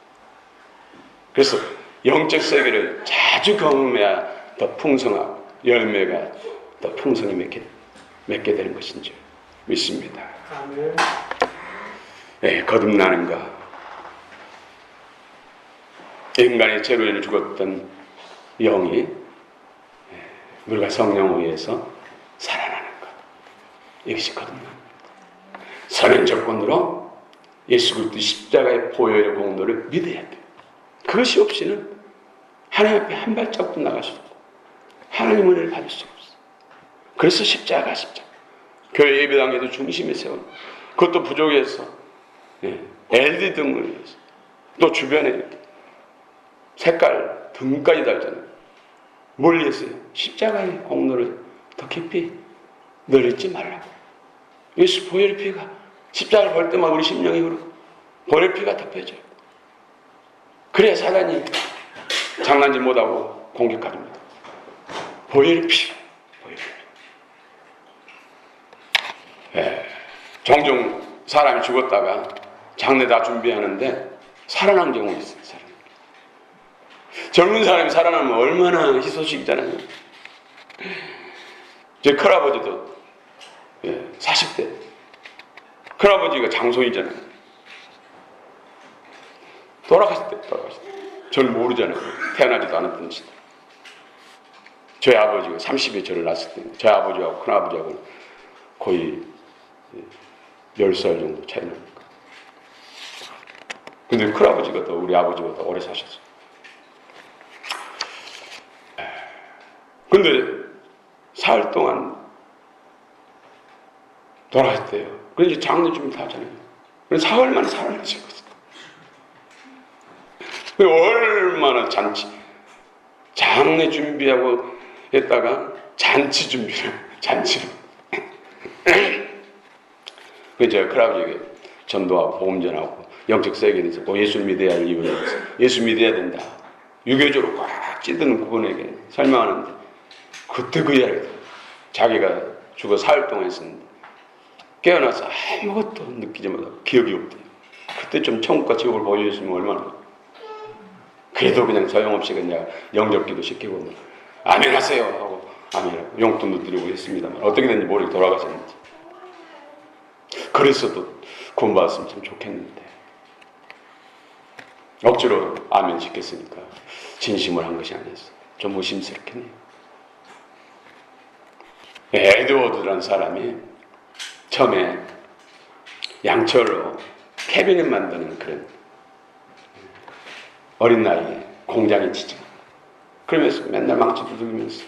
그래서 영적 세계를 자주 경험해야 더 풍성하고 열매가 더 풍성히 맺게 되는 것인 줄 믿습니다. 거듭나는 것, 인간의 죄로 인해 죽었던 영이 우리가 성령에 의해서 살아나는 것, 이것이 거듭납니다. 선한 조건으로 예수 그리스도 십자가의 보혈의 공로를 믿어야 돼요. 그것이 없이는 하나님 앞에 한 발짝도 나갈 수 없고 하나님 은혜를 받을 수 없어요. 그래서 십자가. 교회 예배당에도 중심에 세우는, 그것도 부족해서 LED 등을 위해서, 또 주변에 이렇게 색깔 등까지 달잖아요. 뭘 위해서요? 십자가의 공로를 더 깊이 늘 잊지 말라고. 예수 보혈의 피가, 십자가를 볼 때마다 우리 심령이 흐르고 보혈의 피가 덮여져요. 그래야 사단이 장난질 못하고 공격합니다. 보혈의 피. 종종 사람이 죽었다가 장례 다 준비하는데 살아난 경우가 있어요. 젊은 사람이 살아나면 얼마나 희소식이잖아요. 제 큰아버지도 40대 큰아버지가 장소이잖아요. 돌아가실 때. 저는 모르잖아요. 태어나지도 않았던 시대. 저희 아버지가 30에 저를 낳았을 때, 저희 아버지하고 큰아버지하고 거의 10살 정도 차이 납니까. 근데 큰아버지가 더 우리 아버지보다 오래 사셨어요. 근데 사흘 동안 돌아가셨대요. 그래서 이제 장례 준비 다 하잖아요. 그래서 사흘 만에 살아나셨거든요. 얼마나 장례 준비하고 했다가 잔치로. 그래서 제가 큰아버지에게 전도하고 복음전하고 영적 세계에 대해서 또 예수 믿어야 할 이유에 대해서 예수 믿어야 된다. 유교적으로 꽉 찌든 그분에게 설명하는데, 그때 그 이야기, 자기가 죽어 사흘 동안 했었는데 깨어나서 아무것도 느끼지 못하고 기억이 없대요. 그때 좀 천국과 지옥을 보여줬으면 얼마나. 그래도 그냥 소용없이 그냥 영접기도 시키고 아멘 하세요 하고 아멘 용돈도 드리고 했습니다만 어떻게 됐는지 모르게 돌아가셨는지. 그래서 또 구원받았으면 참 좋겠는데 억지로 아멘 시켰으니까 진심을 한 것이 아니었어. 좀 의심스럽겠네요. 에드워드라는 사람이 처음에 양철로 캐비넷 만드는 그런 어린 나이에 공장에 지쳐. 그러면서 맨날 망치 두들기면서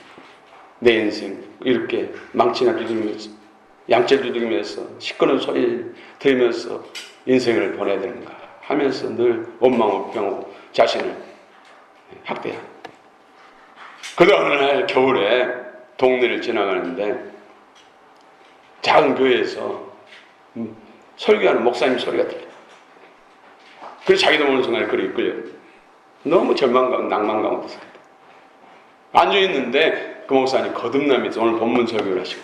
내 인생 이렇게 망치나 두들기면서 양철 두들기면서 시끄러운 소리 들으면서 인생을 보내야 되는가 하면서 늘 원망하고 자신을 학대하고. 그러다 어느 날 겨울에 동네를 지나가는데 작은 교회에서 설교하는 목사님 소리가 들려요. 그래서 자기도 모르는 순간에 그를 이끌려요. 너무 절망감, 낭만 가운데 살다. 앉아있는데 그 목사님 거듭남에서 오늘 본문 설교를 하시고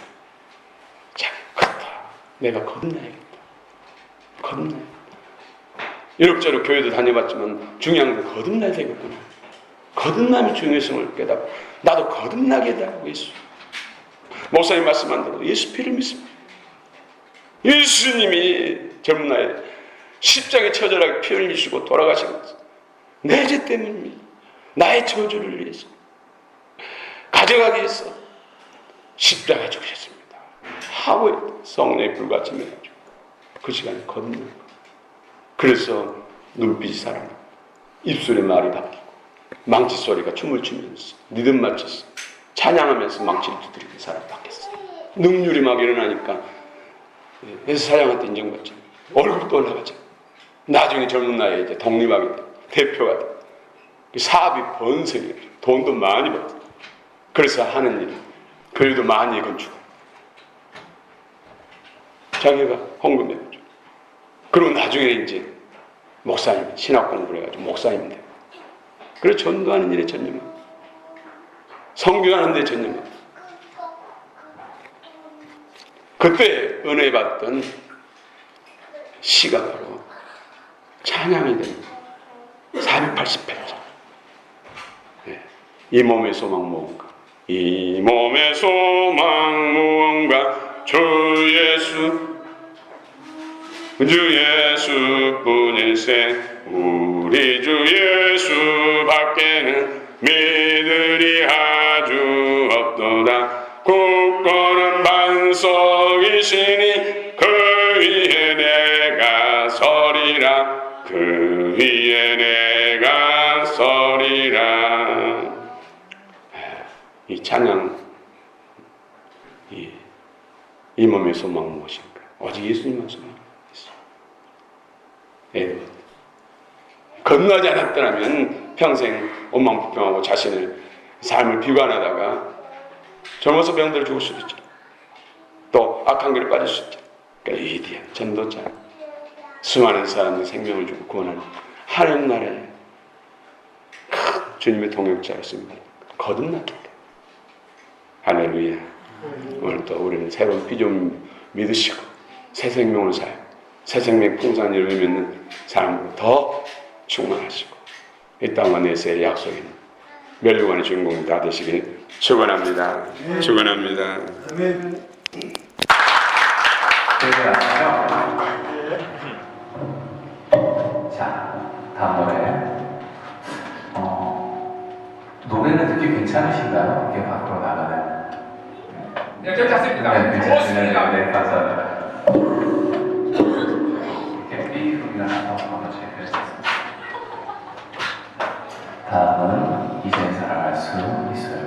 참 그렇다. 내가 거듭나야겠다. 거듭나야겠다. 이럭저럭 교회도 다녀봤지만 중요한 건 거듭나야 되겠구나. 거듭남의 중요성을 깨닫고 나도 거듭나게 해달라고 했어. 목사님 말씀한 대로 예수 피를 믿습니다. 예수님이 젊은 나이에 십자가에 처절하게 피 흘리시고 돌아가신 것은 내 죄 때문입니다. 나의 저주를 위해서 가져가기 위해서 십자가에 죽으셨습니다 하고 성령의 불같음해가지고 그 시간에 거듭난 거예요. 그래서 눈빛이 살아나고 입술의 말이 바뀌고 망치 소리가 춤을 추면서 리듬 맞춰서 찬양하면서 망치를 두드리는 사람이 바뀌었어요. 능률이 막 일어나니까 그래서 사장한테 인정받잖아요. 월급도 올라가잖아요. 나중에 젊은 나이에 이제 독립하게 돼 대표가 돼. 사업이 번성이에요. 돈도 많이 벌어. 그래서 하는 일이 교회도 많이 건축하고 자기가 헌금해가지고 그리고 나중에 이제 목사님 신학 공부를 해가지고 목사님 돼. 그래서 전도하는 일에 전념하고 선교하는 데 전념하고 그때 은혜 받던 시가 바로 찬양이 됩니다. 488장. 네. 이 몸의 소망 무언가? 이 몸의 소망 무언가? 주 예수뿐일세. 우리 주 예수 밖에는 믿으리 아주 없도다. 굳건한 반석이시니 그 위에 내가 서리라. 그 위에 내가 서리라. 이 찬양, 이 몸의 소망은 무엇인가? 오직 예수님만 소망하겠어. 에드워드. 건너지 않았더라면 평생 원망불평하고 자신을 삶을 비관하다가 젊어서 병들어 죽을 수도 있죠. 또 악한 길에 빠질 수 있죠. 그러니까 위대한 전도자, 수많은 사람의 생명을 주고 구원하는 하나님 나라의 큰 주님의 동역자였습니다. 거듭났기 때문에. 할렐루야. 오늘 또 우리는 새로운 비전 믿으시고 새 생명을 살고 새 생명 풍성한 일을 믿는 사람으로 더 충만하시고 이 땅과 내세의 약속인 멸류관의 주인공이 다 되시길 축원합니다. 축원합니다. 자, 다음 노래는 듣기 괜찮으신가요? 이렇게 밖으로 나가는. 네, 괜찮습니다. 네, 괜찮습니다. 좋습니다. 네, 감사합니다. 이렇게 삐소리가 나서 체크했습니다. 다음은 이제 살아갈 수 있어요.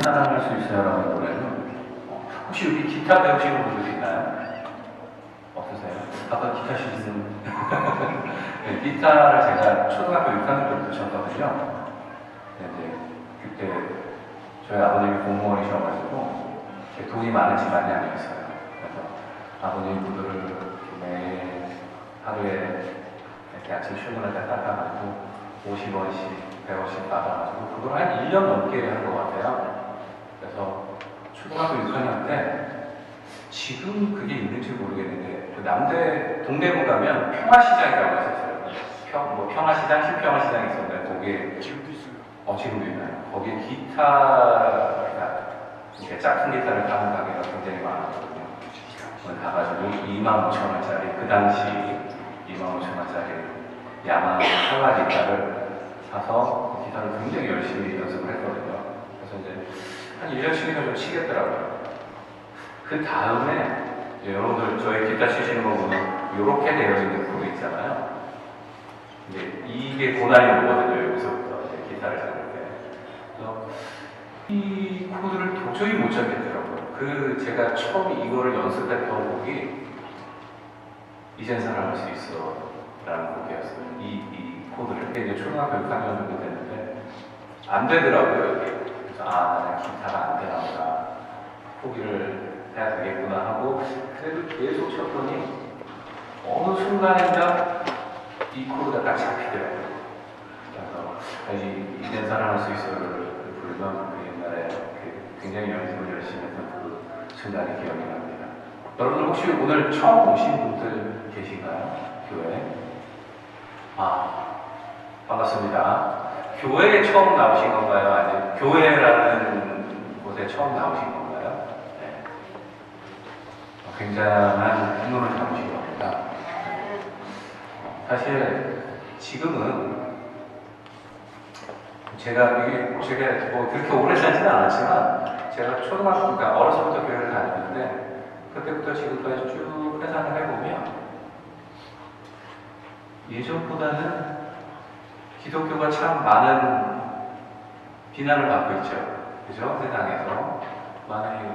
사랑할 수 있어요라는 노래는 혹시 여기 기타 배우시는 분들 있나요? 없으세요? 아까 기타 치시는 네, 기타를 제가 초등학교 6학년 때부터 쳤거든요. 네, 이제 그때 저희 아버님이 공무원이셔가지고 돈이 많은 집안이 아니었어요. 그래서 아버님 분들을 매일 하루에 이렇게 아침 출근할 때 닦아가지고 50원씩, 100원씩 받아가지고 그걸 한 1년 넘게 한 것 같아요. 그래서 초등학교 6학년 때 지금 그게 있는지 모르겠는데 그 남대 동대문 가면 평화시장이라고 있었어요. 평화시장, 신평화시장이 있었는데 거기에 지금도 있어요. 지금도 있나요? 거기에 기타가 이렇게 작은 기타를 파는 가게가 굉장히 많았거든요. 거기 가가지고 25,000원짜리 그 당시 25,000원짜리 야마 칼라 기타를 사서 그 기타를 굉장히 열심히 연습을 했거든요. 그래서 이제 한 1년씩이나 좀 치겠더라고요. 그 다음에 여러분들 저희 기타 치시는 거 보면 이렇게 되어 있는 코드 있잖아요. 이제 이게 고난이 오거든요. 여기서부터 이제 기타를 잡을 때. 그래서 이 코드를 도저히 못 잡겠더라고요. 제가 처음 이거를 연습했던 곡이 이젠 사랑할 수 있어 라는 곡이었어요. 이 코드를. 이제 초등학교 6학년 정도 됐는데 안 되더라고요. 이게. 그래서 나는 기타가 안 되나 보다. 포기를 해야 되겠구나 하고 그래도 계속 쳤더니 어느 순간인가 이 코드가 딱 잡히더라고요. 그래서 이젠 사랑할 수 있어를 부르면 그 옛날에 굉장히 연습을 열심히 했던 그 순간이 기억이 납니다. 여러분 혹시 오늘 처음 오신 분들 계신가요? 교회에? 반갑습니다. 교회에 처음 나오신 건가요? 아니면 교회라는 곳에 처음 나오신 건가요? 네. 굉장한 행운을 잡으신 겁니다. 사실 지금은 제가 뭐 그렇게 오래 살지는 않았지만 제가 초등학교, 그러니까 어려서부터 교회를 다녔는데 그때부터 지금까지 쭉 회상을 해보면 예전보다는 기독교가 참 많은 비난을 받고 있죠. 그죠? 세상에서. 많이,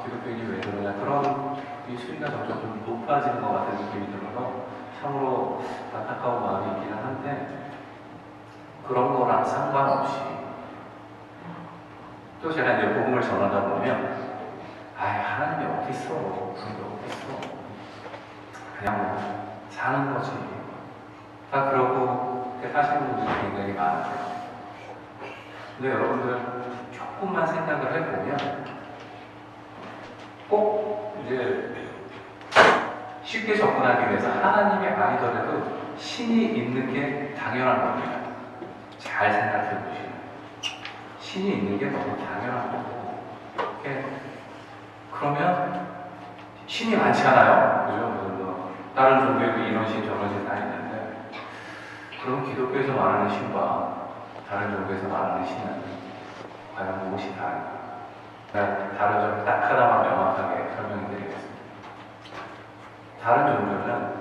기독교인이 왜 그러냐. 그런 이 수위가 점점 좀 높아지는 것 같은 느낌이 들어서 참으로 안타까운 마음이 있기는 한데 그런 거랑 상관없이 또 제가 이제 복음을 전하다 보면 하나님이 어디 있어? 그런 게 어디 있어? 그냥 뭐 사는 거지. 다 그러고 사시는 분들이 굉장히 많아요. 근데 여러분들 조금만 생각을 해보면 꼭 이제 쉽게 접근하기 위해서 하나님이 아니더라도 신이 있는 게 당연한 겁니다. 잘 생각해 보시면 신이 있는 게 너무 당연한 거고 그러면 신이 많잖아요. 그죠? 뭐 다른 종교에도 이런 신 저런 신 다 있는데 그럼 기독교에서 말하는 신과 다른 종교에서 말하는 신은 과연 무엇이 다른가? 다른 점을 딱 하나만 명확하게 설명해 드리겠습니다. 다른 종교는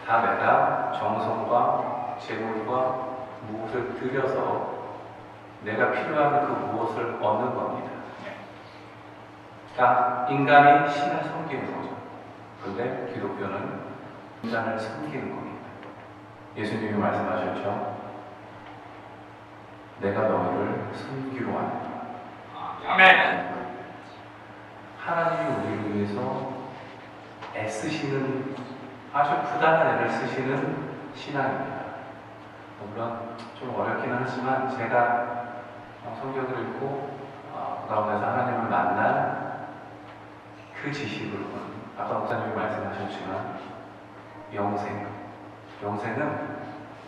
다 내가 정성과 재물과 무엇을 들여서 내가 필요한 그 무엇을 얻는 겁니다. 그러니까 인간이 신을 섬기는 거죠. 그런데 기독교는 인간을 섬기는 겁니다. 예수님이 말씀하셨죠. 내가 너희를 섬기러 왔다. 아멘. 하나님이 우리를 위해서 애쓰시는 아주 부단한 애를 쓰시는 신앙입니다. 물론 좀 어렵기는 하지만 제가 성경을 읽고 그 가운데서 하나님을 만난 그 지식으로는 아까 목사님이 말씀하셨지만 영생은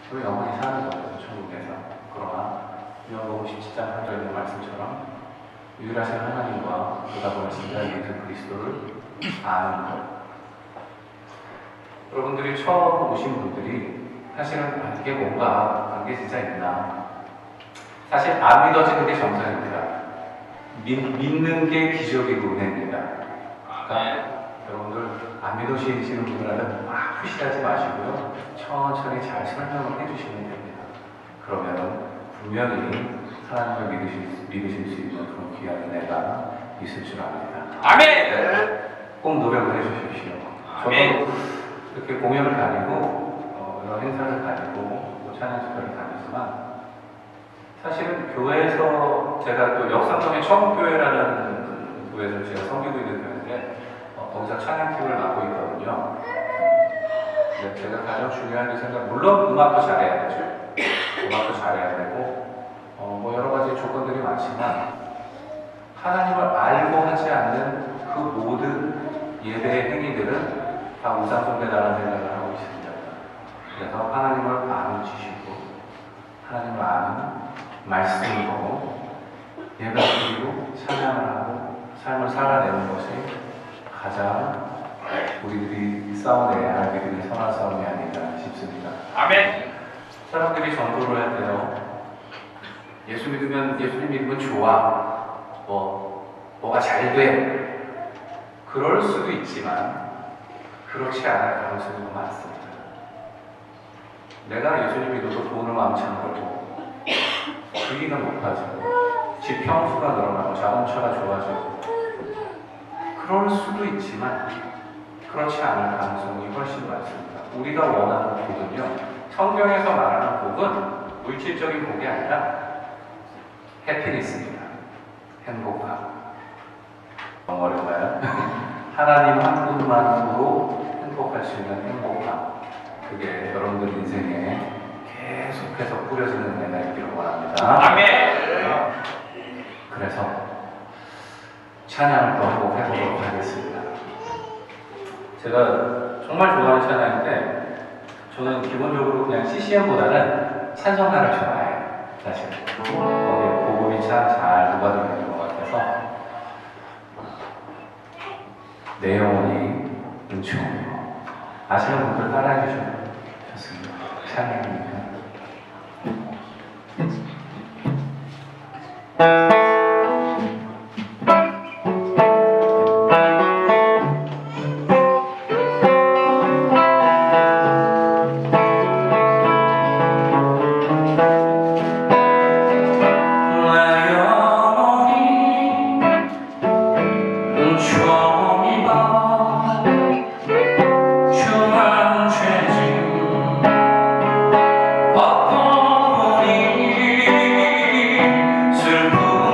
또 영원히 사는 거죠. 천국에서. 그러나 요한복음 17장 8절에 있는 말씀처럼 유일하신 하나님과 그가 보내신 예수 그리스도를 아는 것. 여러분들이 처음 오신 분들이 사실은 이게 뭔가 그런 게 진짜 있나. 사실 안 믿어지는 게 정상입니다. 믿는 게 기적이고 은혜입니다. 그러니까 여러분들 안 믿으시는 분들한테 막 푸시하지 마시고요. 천천히 잘 설명을 해주시면 됩니다. 그러면 분명히 하나님을 믿으실 수 있는 그런 귀한 은혜가 있을 줄 압니다. 아멘. 네, 꼭 노력을 해주십시오. 아멘. 저도 이렇게 공연을 다니고 여러 행사를 다니고 또 찬양 집회를 다니지만 사실은 교회에서 제가 또 역삼동의 청교회라는 교회에서 제가 섬기고 있는 교회인데 거기서 찬양팀을 맡고 있거든요. 근데 제가 가장 중요한 게 물론 음악도 잘해야 되죠. 음악도 잘해야 되고 뭐 여러 가지 조건들이 많지만 하나님을 알고 하지 않는 그 모든 예배의 행위들은 다 우상숭배라는 생각을 하고 있습니다. 그래서 하나님을 아는 지식으로 하나님을 아는 말씀으로 예배드리고 찬양을 하고 삶을 살아내는 것이 가장 우리들이 싸워내야 할 믿음의 선한 싸움이 아닌가 싶습니다. 아멘. 사람들이 전도를 할 때요, 예수님 믿으면 좋아, 뭐가 잘 돼, 그럴 수도 있지만 그렇지 않을 가능성이 많습니다. 내가 예수님 믿어서 돈을 왕창 벌고 부위가 높아지고 집 평수가 늘어나고 자동차가 좋아지고 그럴 수도 있지만 그렇지 않을 가능성이 훨씬 많습니다. 우리가 원하는 복은요, 성경에서 말하는 복은 물질적인 복이 아니라 해피니스입니다. 행복함. 너무 어려워요. 하나님 한 분만으로 행복할 수 있는 행복함. 그게 여러분들 인생에 계속해서 뿌려지는 은혜가 있기를 원합니다. 아멘. 그래서 찬양을 더 해보도록 하겠습니다. 제가 정말 좋아하는 찬양인데 저는 기본적으로 그냥 CCM보다는 찬송가를 좋아해요. 사실 거기에 복음이 참 잘 녹아들는 것 같아서 내 영혼이 은총이요. 아시는 분들 따라해 주시면 좋습니다. 찬양입니다. 슬픔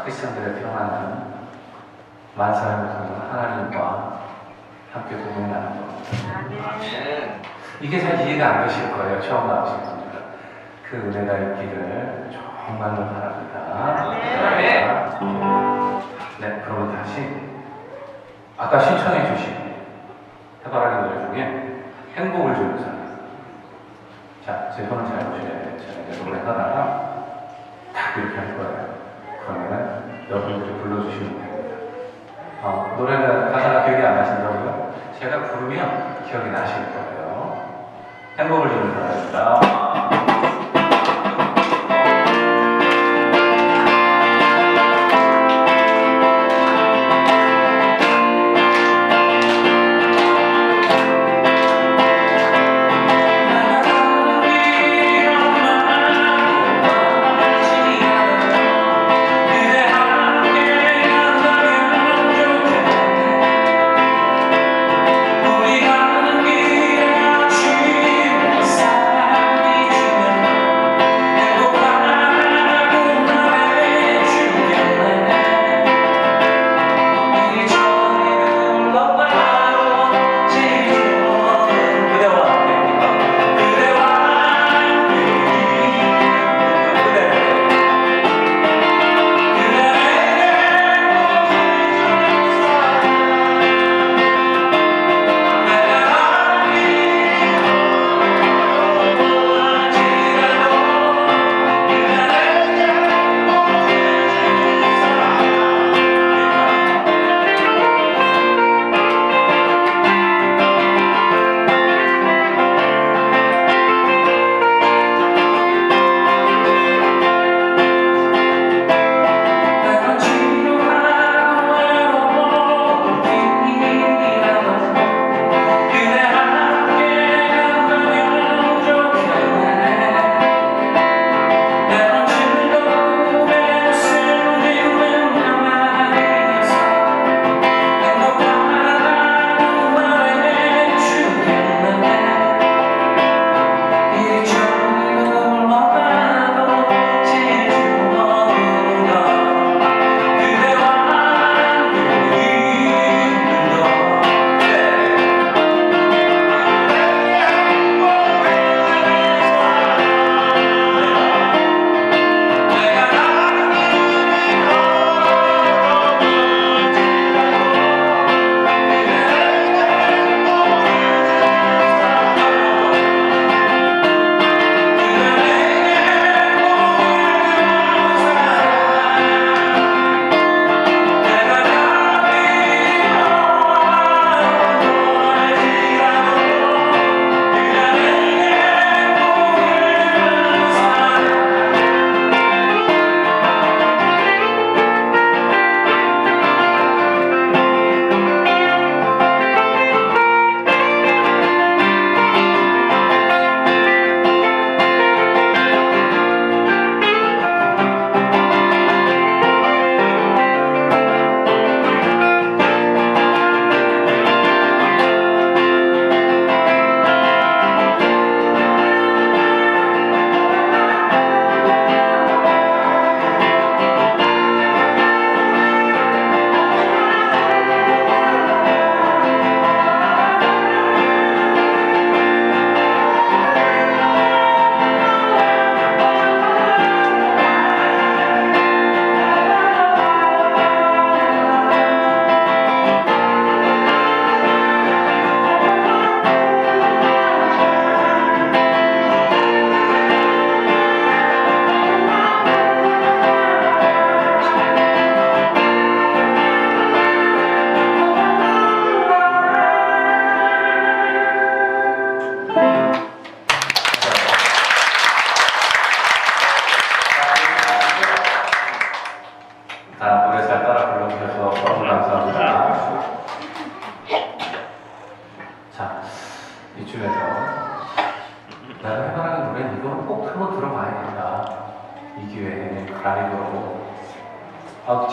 크리스천들의 평안은 만사를 거두는 하나님과 함께 공동이 나는 겁니다. 아멘. 이게 잘 이해가 안 되실 거예요. 처음 나오신 분들은. 그 은혜가 있기를 정말로 바랍니다. 네, 그러면 다시 아까 신청해 주신 해바라기 노래 중에 행복을 주는 사람. 자, 제 손을 잘 보셔야 돼요. 제가 이제 노래 하다가 딱 이렇게 할 거예요. 그러면은 여러분들이 불러주시면 됩니다. 노래가 가사가 기억이 안 나신다고요? 제가 부르면 기억이 나실 거예요. 행복을 주는 사람입니다.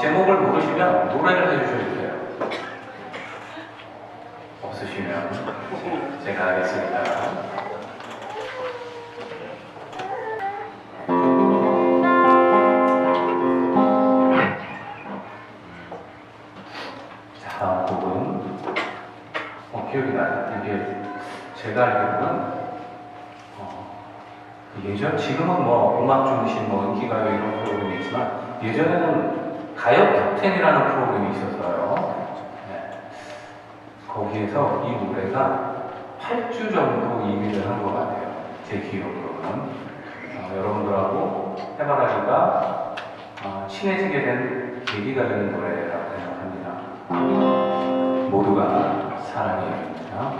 제목을 모르시면 노래를 해주셔도 돼요. 없으시면 제가 하겠습니다. 제가 알기로는 지금은 뭐 음악 중심, 뭐 인기가요 이런 프로그램이 있지만 예전에는 가요 톱10이라는 프로그램이 있었어요. 네. 거기에서 이 노래가 8주 정도 2위를 한 것 같아요. 제 기억으로는. 여러분들하고 해바라기가 친해지게 된 계기가 되는 노래라고 생각합니다. 모두가 사랑이입니다.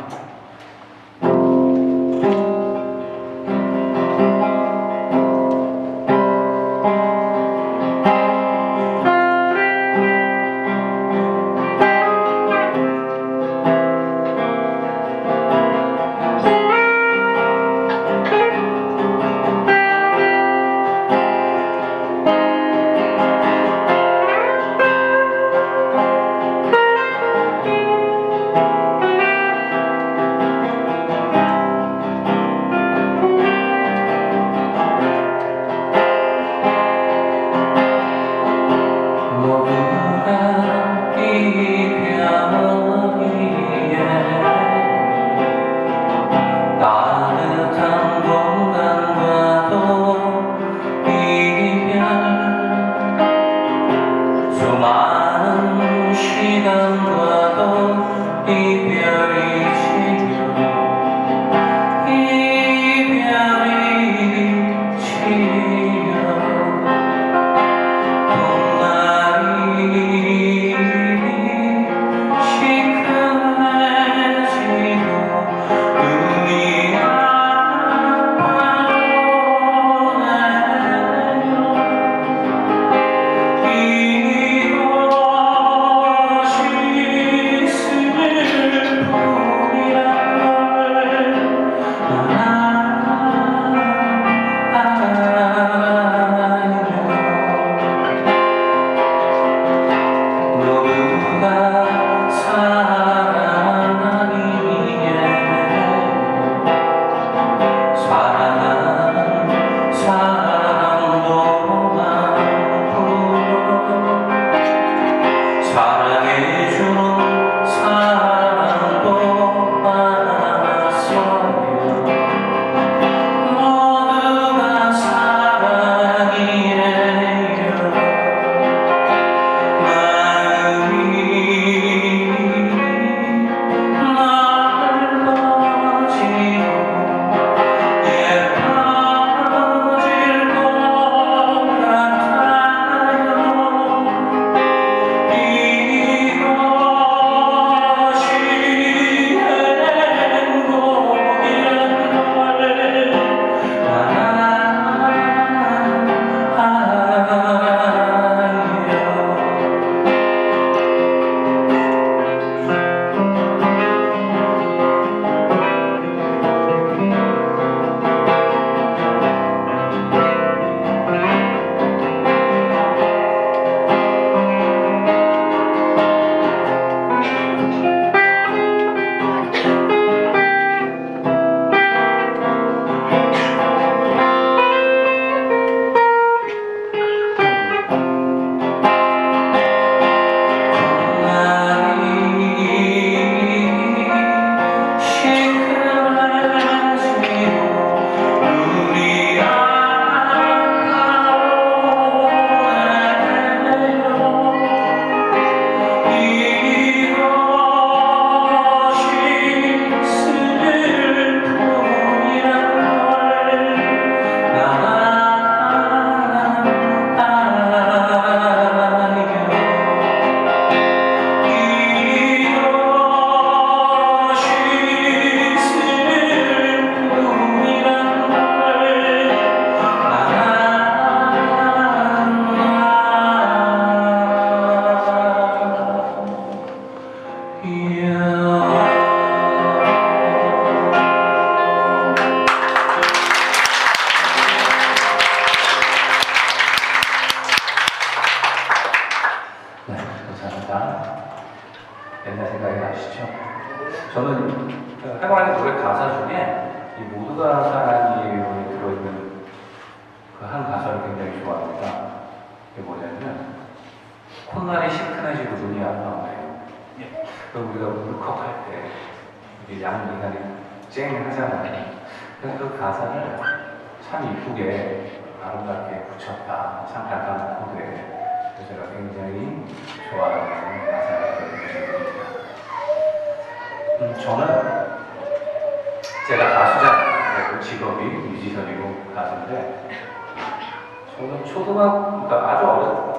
옛날 생각이 나시죠? 저는 해바라기 노래 가사 중에 이 모두가 사랑이에 들어있는 그 한 가사를 굉장히 좋아합니다. 이게 뭐냐면 콧날이 시큰해지고 눈이 아파요. 우리가 울컥할 때 이게 양 인간이 쨍 하잖아요. 그래서 그 가사를 참 이쁘게 아름답게 붙였다. 참 간단한 코드에. 그래서 제가 굉장히 좋아하는 가사였거든요. 저는 제가 가수잖아요. 직업이 뮤지션이고 가수인데 저는 그러니까 아주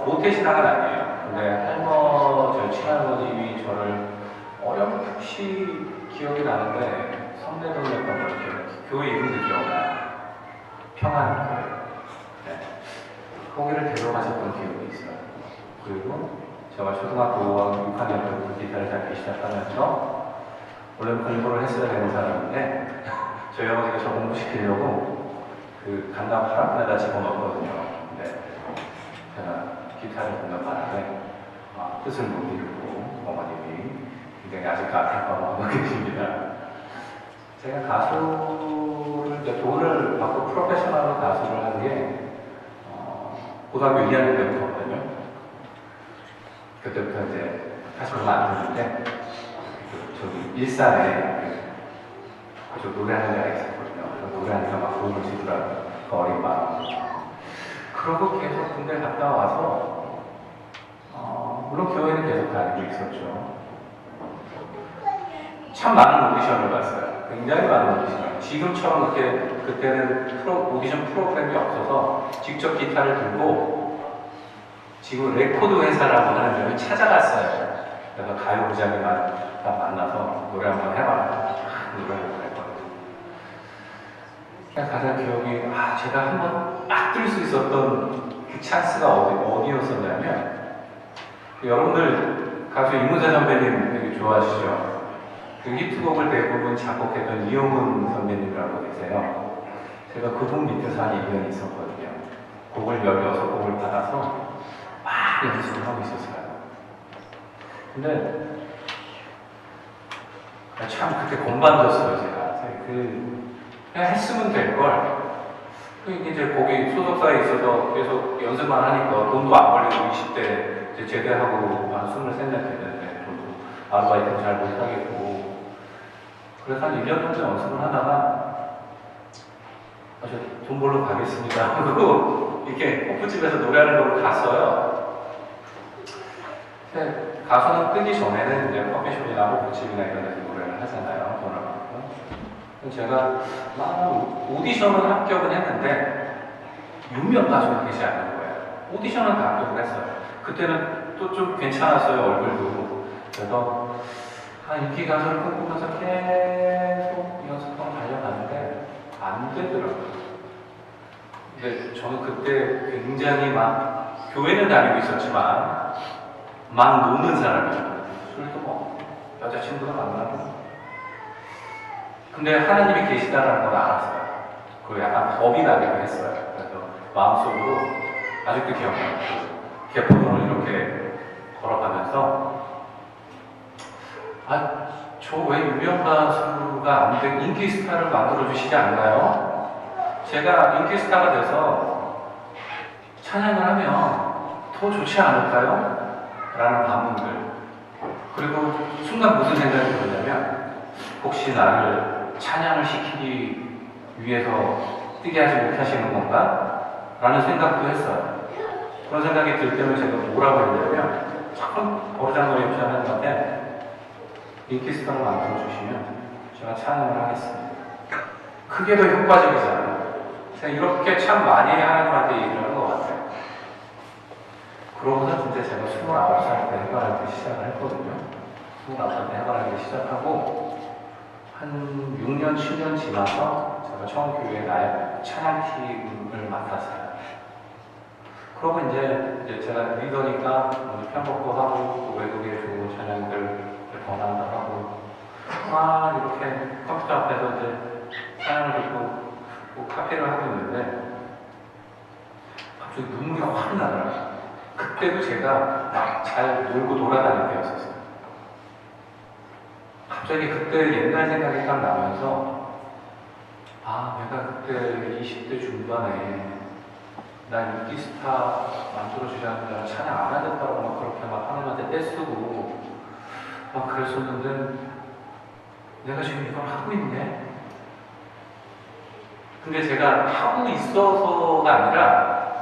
모태신앙은 아니에요. 근데 저희 친할머님이 저를 어렴풋이 기억이 나는데 성대동이었던 걸 교회 이름도 기억나요. 평안교회. 네. 거기를 데려가셨던 기억이 있어요. 그리고 제가 초등학교 6학년 때부터 기타를 잡기 시작하면서 원래 공부를 했어야 되는 사람인데 저희 어머니가 저 공부시키려고 그 강남 파란끈에다 집어넣었거든요. 근데 제가 기타를 보면 바람에 뜻을 못 이루고 어머님이 굉장히 아직 안타까워하고 계십니다. 제가 가수를 이제 돈을 받고 프로페셔널 가수를 한 게 고등학교 2학년 때부터거든요. 그때부터 이제 사실 얼마 안 됐는데 저기 일산에 저 노래하는 데가 있었거든요. 그래서 노래하니까 막 돈을 주더라고요. 그 어린 마음. 그러고 계속 군대 갔다 와서 물론 교회는 계속 다니고 있었죠. 참 많은 오디션을 봤어요. 굉장히 많은 오디션을. 지금처럼 그때는 오디션 프로그램이 없어서 직접 기타를 들고 지금 레코드 회사라고 하는 데를 찾아갔어요. 그래서 가요부장님만 만나서 노래 한번 해봐라. 노래를 했거든요. 가장 기억이, 제가 한번 딱 뜰 수 있었던 그 찬스가 어디였었냐면, 여러분들 가수 이문세 선배님 되게 좋아하시죠? 그 히트곡을 대부분 작곡했던 이용훈 선배님이라고 계세요. 제가 그분 밑에서 한 2년 있었거든요. 곡을 16곡을 받아서 막 연습을 하고 있었어요. 근데 참 그때 건반졌어요, 제가. 그냥 했으면 될걸. 이제 거기 소속사에 있어서 계속 연습만 하니까 돈도 안 벌리고 20대 이제 제대하고 한 23년 됐는데 돈도 아르바이트 잘 못하겠고. 그래서 한 1년 정도 연습을 하다가 저 돈 벌러 가겠습니다 하고 이렇게 호프집에서 노래하는 걸 갔어요. 가수는 뜨기 전에는 이제 커피숍이나 호프집이나 이런 데서 노래를 하잖아요. 돈을 받고. 제가 오디션은 합격은 했는데 유명 가수가 되지 않는 거예요. 오디션은 다 합격을 했어요. 그때는 또 좀 괜찮았어요, 얼굴도. 그래서 인기 가수를 꿈꾸면서 계속 연습방 달려갔는데 안 되더라고요. 근데 저는 그때 굉장히 막 교회는 다니고 있었지만 막 노는 사람이에요. 술도 먹고 여자친구도 만나고. 근데 하나님이 계시다라는 걸 알았어요. 그리고 약간 겁이 나기도 했어요. 그래서 마음속으로 아직도 기억나요. 개포동을 이렇게 걸어가면서 저 왜 유명 가수가 안 돼? 인기 스타를 만들어 주시지 않나요? 제가 인기 스타가 돼서 찬양을 하면 더 좋지 않을까요? 라는 반문들. 그리고 순간 무슨 생각이 들었냐면 혹시 나를 찬양을 시키기 위해서 뜨게 하지 못하시는 건가? 라는 생각도 했어요. 그런 생각이 들 때는 제가 뭐라고 했냐면 자꾸 버르장머리 하는 건데 인기스타를 만들어주시면 제가 찬양을 하겠습니다. 그게 더 효과적이잖아요. 제가 이렇게 참 많이 하나님한테 얘기를 하는 것 같아요. 그러고서 진짜 제가 29살 때 해바라기 시작을 했거든요. 29살 때 해바라기 시작하고 한 6년, 7년 지나서 제가 처음 교회에 나의 찬양팀을 맡았어요. 그러고 이제 제가 리더니까 편곡도 하고 외국에 좋은 찬양들 번안도 하고 이렇게 컴퓨터 앞에서 이제 찬양을 듣고 카페를 하고 있는데 갑자기 눈물이 확 나더라고요. 그때도 제가 막 잘 놀고 돌아다닐 때였었어요. 갑자기 그때 옛날 생각이 딱 나면서 내가 그때 20대 중반에 난 인기 스타 만들어주지 않는다 찬양 안 하겠다고 막 그렇게 막 하나님한테 떼쓰고 막 그랬었는데 내가 지금 이걸 하고 있네? 근데 제가 하고 있어서가 아니라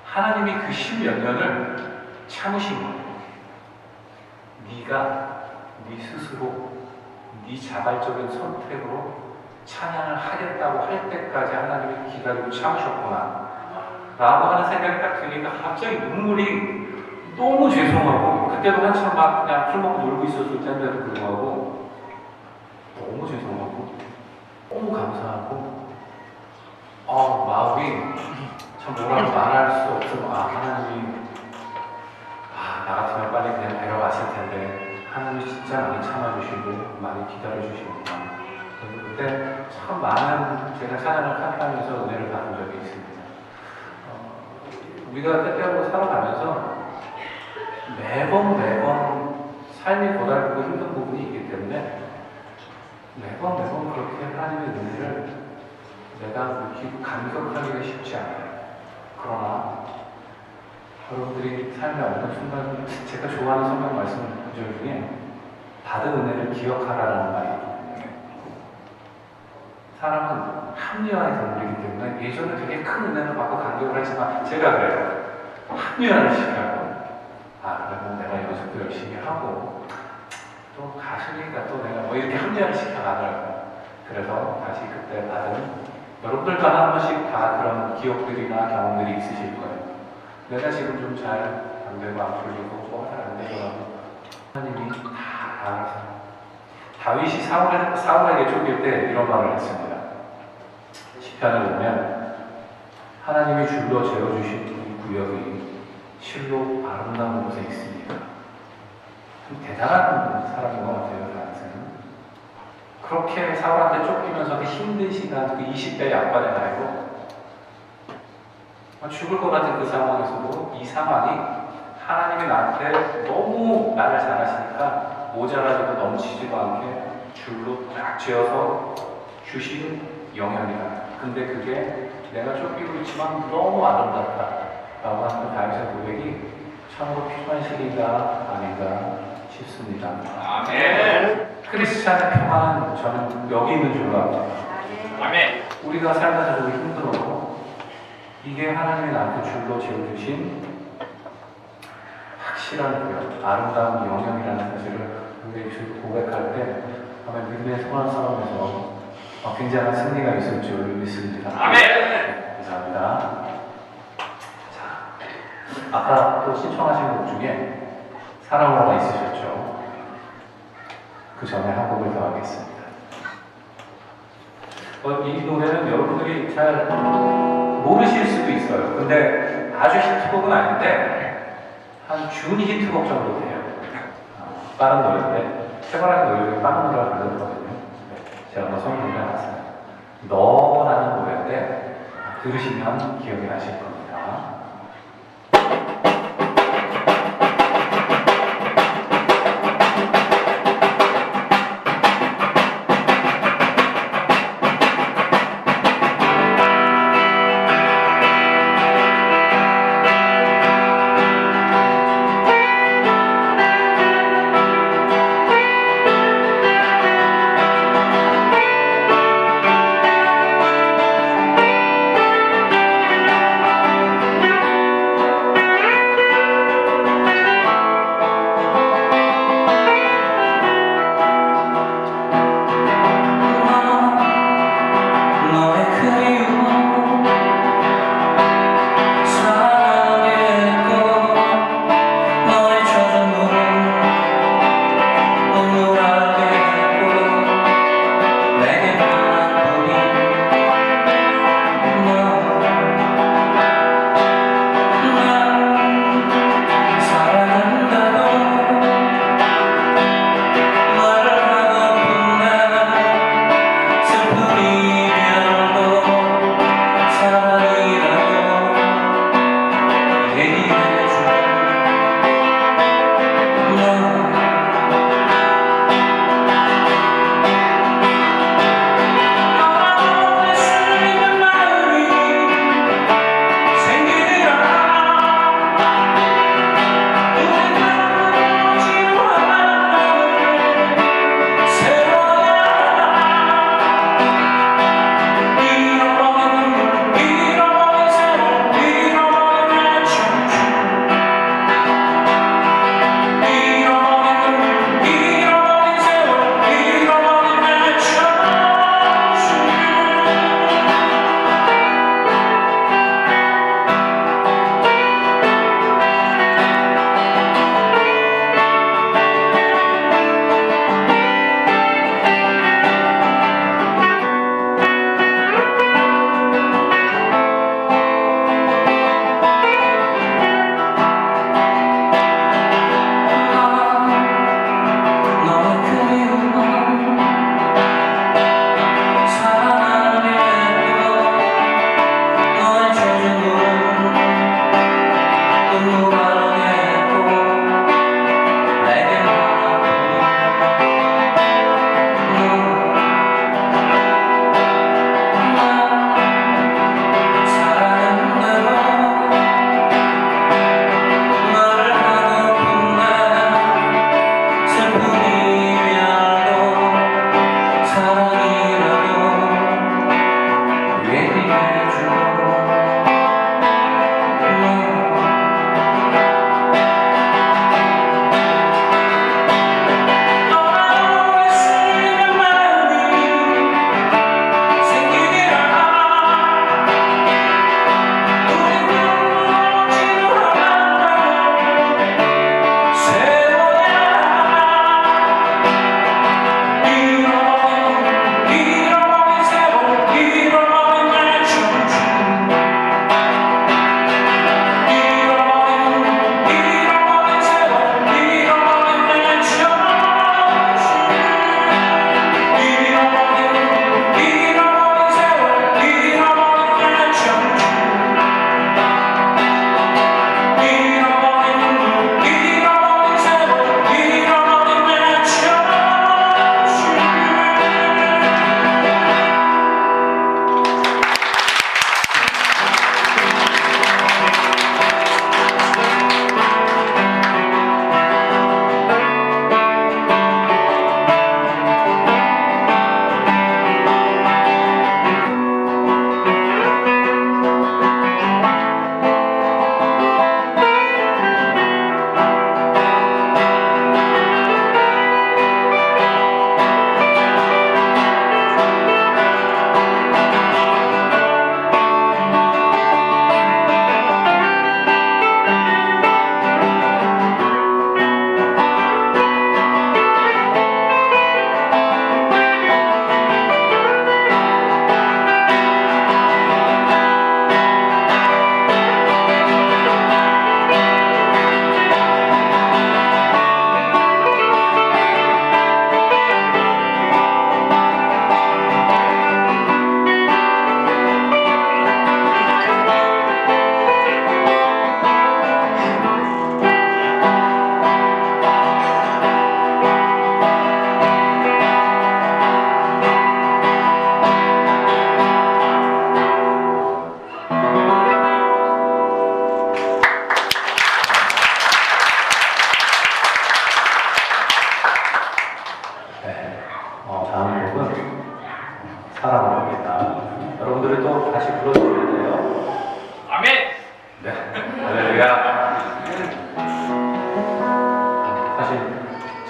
하나님이 그 10몇 년을 참으신 거예요. 네가 네 스스로 네 자발적인 선택으로 찬양을 하겠다고 할 때까지 하나님이 기다리고 참으셨구나 라고 하는 생각이 딱 드니까 갑자기 눈물이 너무 죄송하고, 그때도 한참 막 그냥 술 먹고 놀고 있었을 때인데도 불구하고 너무 죄송하고 너무 감사하고 마음이 참 뭐라고 말할 수 없어. 하나님이 나 같으면 빨리 그냥 데려갔을 텐데 하나님이 진짜 많이 참아주시고 많이 기다려주시구나. 그래서 그때 참 많은 제가 찬양을 하면서 은혜를 받은 적이 있습니다. 우리가 때때로 살아가면서 매번 삶이 고달프고 힘든 부분이 있기 때문에 매번 그렇게 하나님의 은혜를 내가 느끼고 감격하기가 쉽지 않아요. 그러나 여러분들이 삶의 어떤 순간, 제가 좋아하는 성경 말씀 구절 중에 받은 은혜를 기억하라는 말이 있거든요. 사람은 합리화의 동물이기 때문에 예전에 되게 큰 은혜를 받고 감격을 했지만 제가 그래요. 합리화를 시켜요. 그러면 내가 연습도 열심히 하고 또 가수니까 또 내가 이렇게 합리화를 시켜가더라고요. 그래서 다시 그때 받은, 여러분들도 한 번씩 다 그런 기억들이나 경험들이 있으실 거예요. 내가 지금 좀 잘 안 되고 안 풀리고 잘 안 되더라도 하나님이 다 알아서. 다윗이 사울에게 쫓길 때 이런 말을 했습니다. 시편을 보면 하나님이 줄로 재어주신 이 구역이 실로 아름다운 곳에 있습니다. 좀 대단한 사람인 것 같아요, 다윗은. 그렇게 사울한테 쫓기면서 그 힘든 시간, 그 20대 약반의 나이로 죽을 것 같은 그 상황에서도 이 상황이 하나님이 나한테 너무 나를 잘하시니까 모자라지도 넘치지도 않게 줄로 딱 쥐어서 주신 영향이다. 근데 그게 내가 쫓기고 있지만 너무 아름답다 라고 하는 다윗의 고백이 참으로 필요한 시기가 아닌가 싶습니다. 아멘. 크리스찬의 평화는 저는 여기 있는 줄로 압니다. 아멘. 우리가 살면서 좀 힘들어도 이게 하나님이 나한테 줄로 재워주신 확실한 구역, 아름다운 영역이라는 사실을 우리가 입술로 고백할 때 아마 믿음의 소원 싸움에서 굉장한 승리가 있을 줄 믿습니다. 아멘. 감사합니다. 자, 아까 또 신청하신 곡 중에 사랑으로가 있으셨죠? 그 전에 한 곡을 더 하겠습니다. 이 노래는 여러분들이 잘 모르실 수도 있어요. 근데 아주 히트곡은 아닌데 한 준 히트곡 정도 돼요. 빠른 노래인데 세바라기 노래 중에 빠른 노래가 불렀거든요. 제가 한번 선물해놨어요. 너라는 노래인데 들으시면 기억이 나실 겁니다.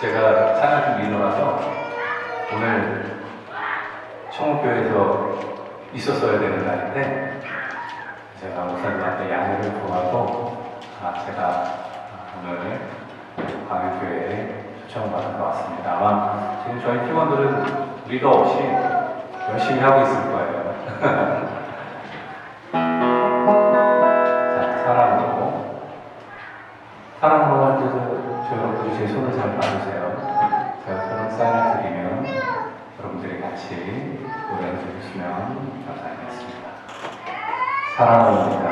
제가 찬양 준비인으로서 오늘 청옥교회에서 있었어야 되는 날인데 제가 목사님한테 양해를 구하고 제가 오늘 광역교회에 초청을 받아서 왔습니다. 아마 지금 저희 팀원들은 리더 없이 열심히 하고 있을 거예요. 자, 사랑으로 할 때도 여러분들이 제 손을 잘 봐주세요. 제가 손을 사인을 드리면 여러분들이 같이 노래해 주시면 감사하겠습니다. 사랑합니다.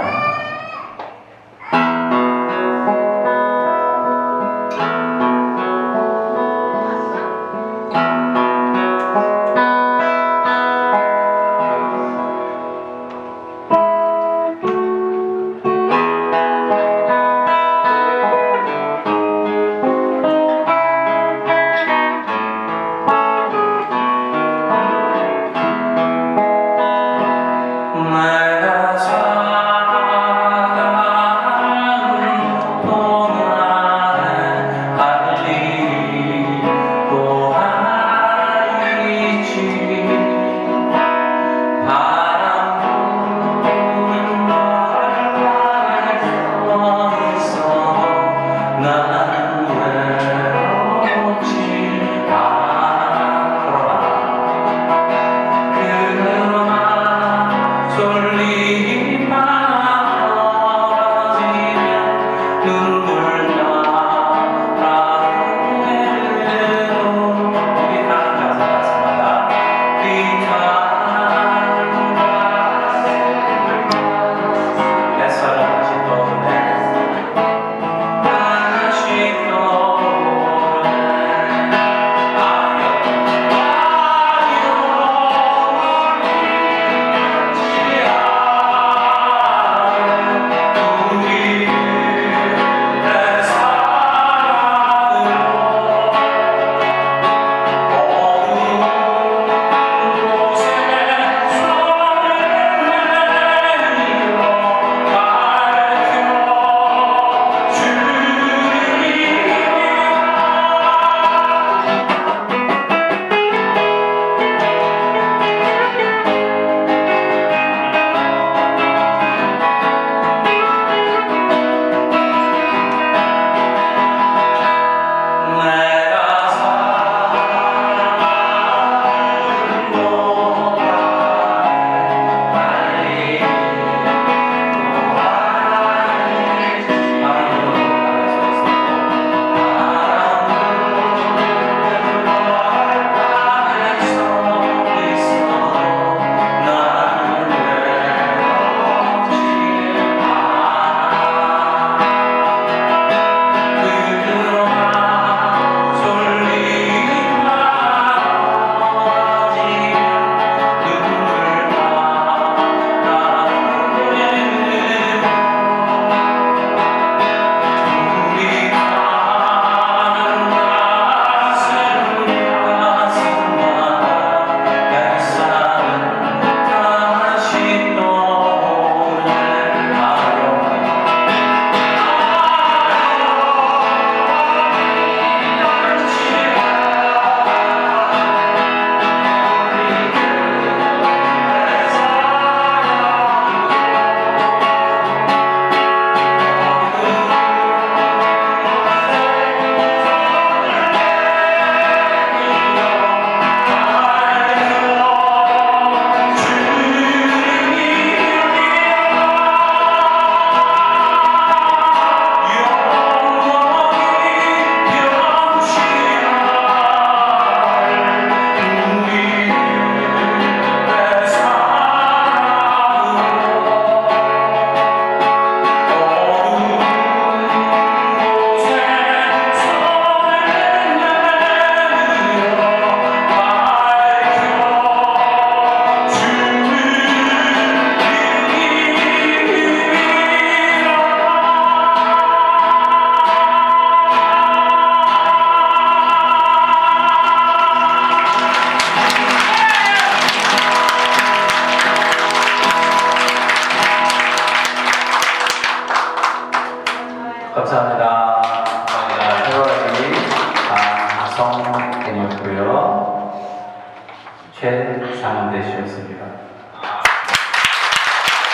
되시었습니다.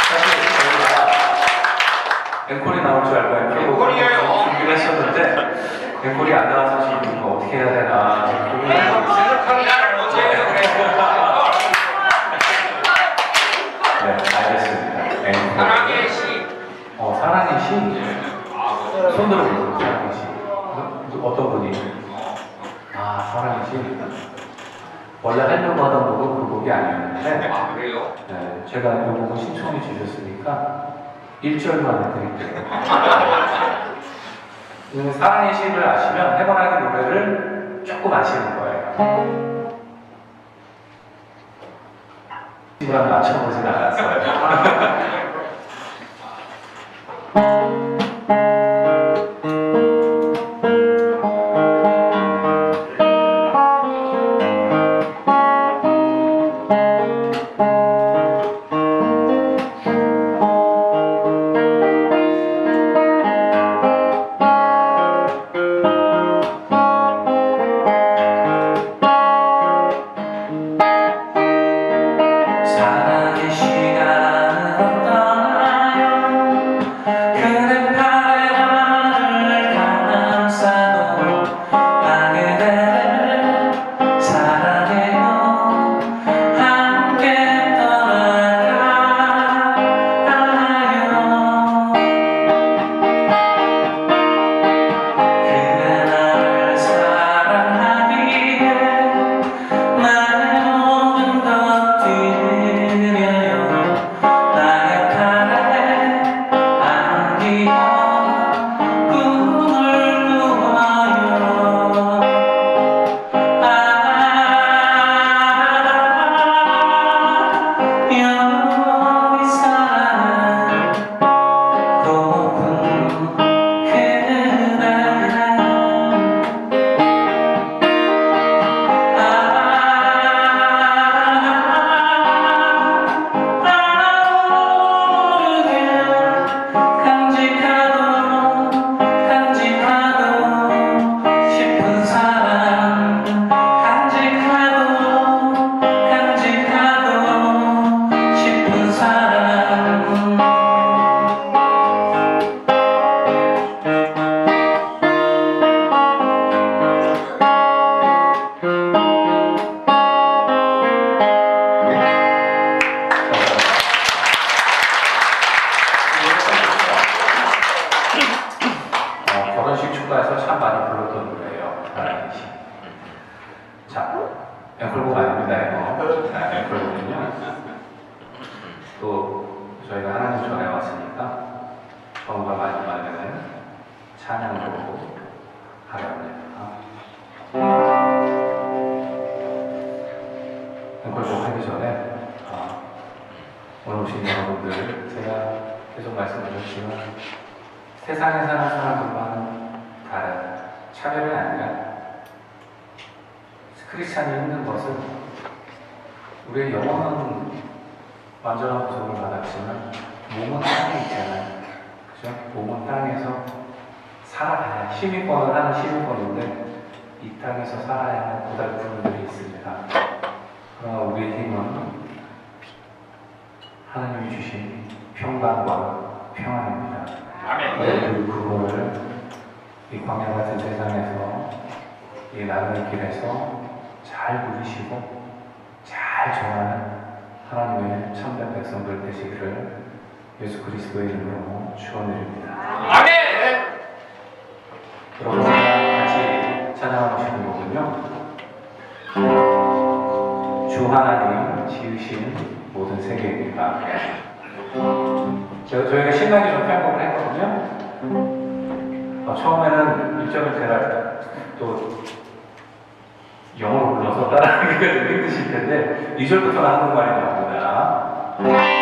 사실 저희가 앵콜이 나올 줄 알고 앵콜이에요. 준비를 했었는데 앵콜이 안 나와서 지금 이거 어떻게 해야 되나 생각하는 나를 못해요. 네, 알겠습니다. 앵콜. 사랑의 시. 사랑의 시. 손 들어보세요. 사랑의 시. 어떤 분이? 사랑의 시. 원래 하려고 하던 곡은 그 곡이 아니었는데 그래요? 네, 제가 이 곡을 신청해 주셨으니까 1절만 해드릴게요. 사랑의 시를 아시면 해바라기 노래를 조금 아시는 거예요. 시랑 맞춰보진 않았어요. 사랑의 시간은 떠나요. 그대 팔에 나를 감싸도 나 그대를 사랑해요. 함께 떠나가요. 그대 나를 사랑하기에 나의 모든 것들을 나의 팔에 안기고 꿈을 꾸어요. 여기 사랑은 고픈 그대 간직하고 싶은 사랑 간직하고 싶은 사랑 결혼식 축가에서 참 많이 불렀던 노래예요. 사랑의 시. 자, 앵콜곡 아닙니다, 이거. 앵콜곡은요. 또 저희가 하나님 전에 왔으니까 처음과 마지막에는 찬양곡 하려합니다. 앵콜곡 하기 전에 오늘 오신 여러분들 제가 계속 말씀드렸지만 세상에 사는 사람들과는 다른 차별이 아니라 크리스찬이 있는 것은 우리의 영혼은 완전한 구속을 받았지만 몸은 땅에 있잖아요. 그죠? 몸은 땅에서 살아가야 시민권을 하는 시민권인데 이 땅에서 살아야 하는 고달픔들이 있습니다. 그러나 우리의 힘은 하나님이 주신 평강과 평안입니다. 그리고 그거를 이 광야 같은 세상에서 이 나그네 길에서 잘 누리시고 잘 전하는 하나님의 참된 백성들 되시기를 예수 그리스도의 이름으로 축원드립니다. 아멘. 여러분과 같이 찬양하고 싶은 곡은요. 주 하나님 지으신 모든 세계입니다. 저희가 신나게 좀 편곡을 했거든요. 처음에는 1절을 제가 또 영어로 불러서 따라하기가 좀 힘드실 텐데 2절부터는 한국말이 나옵니다.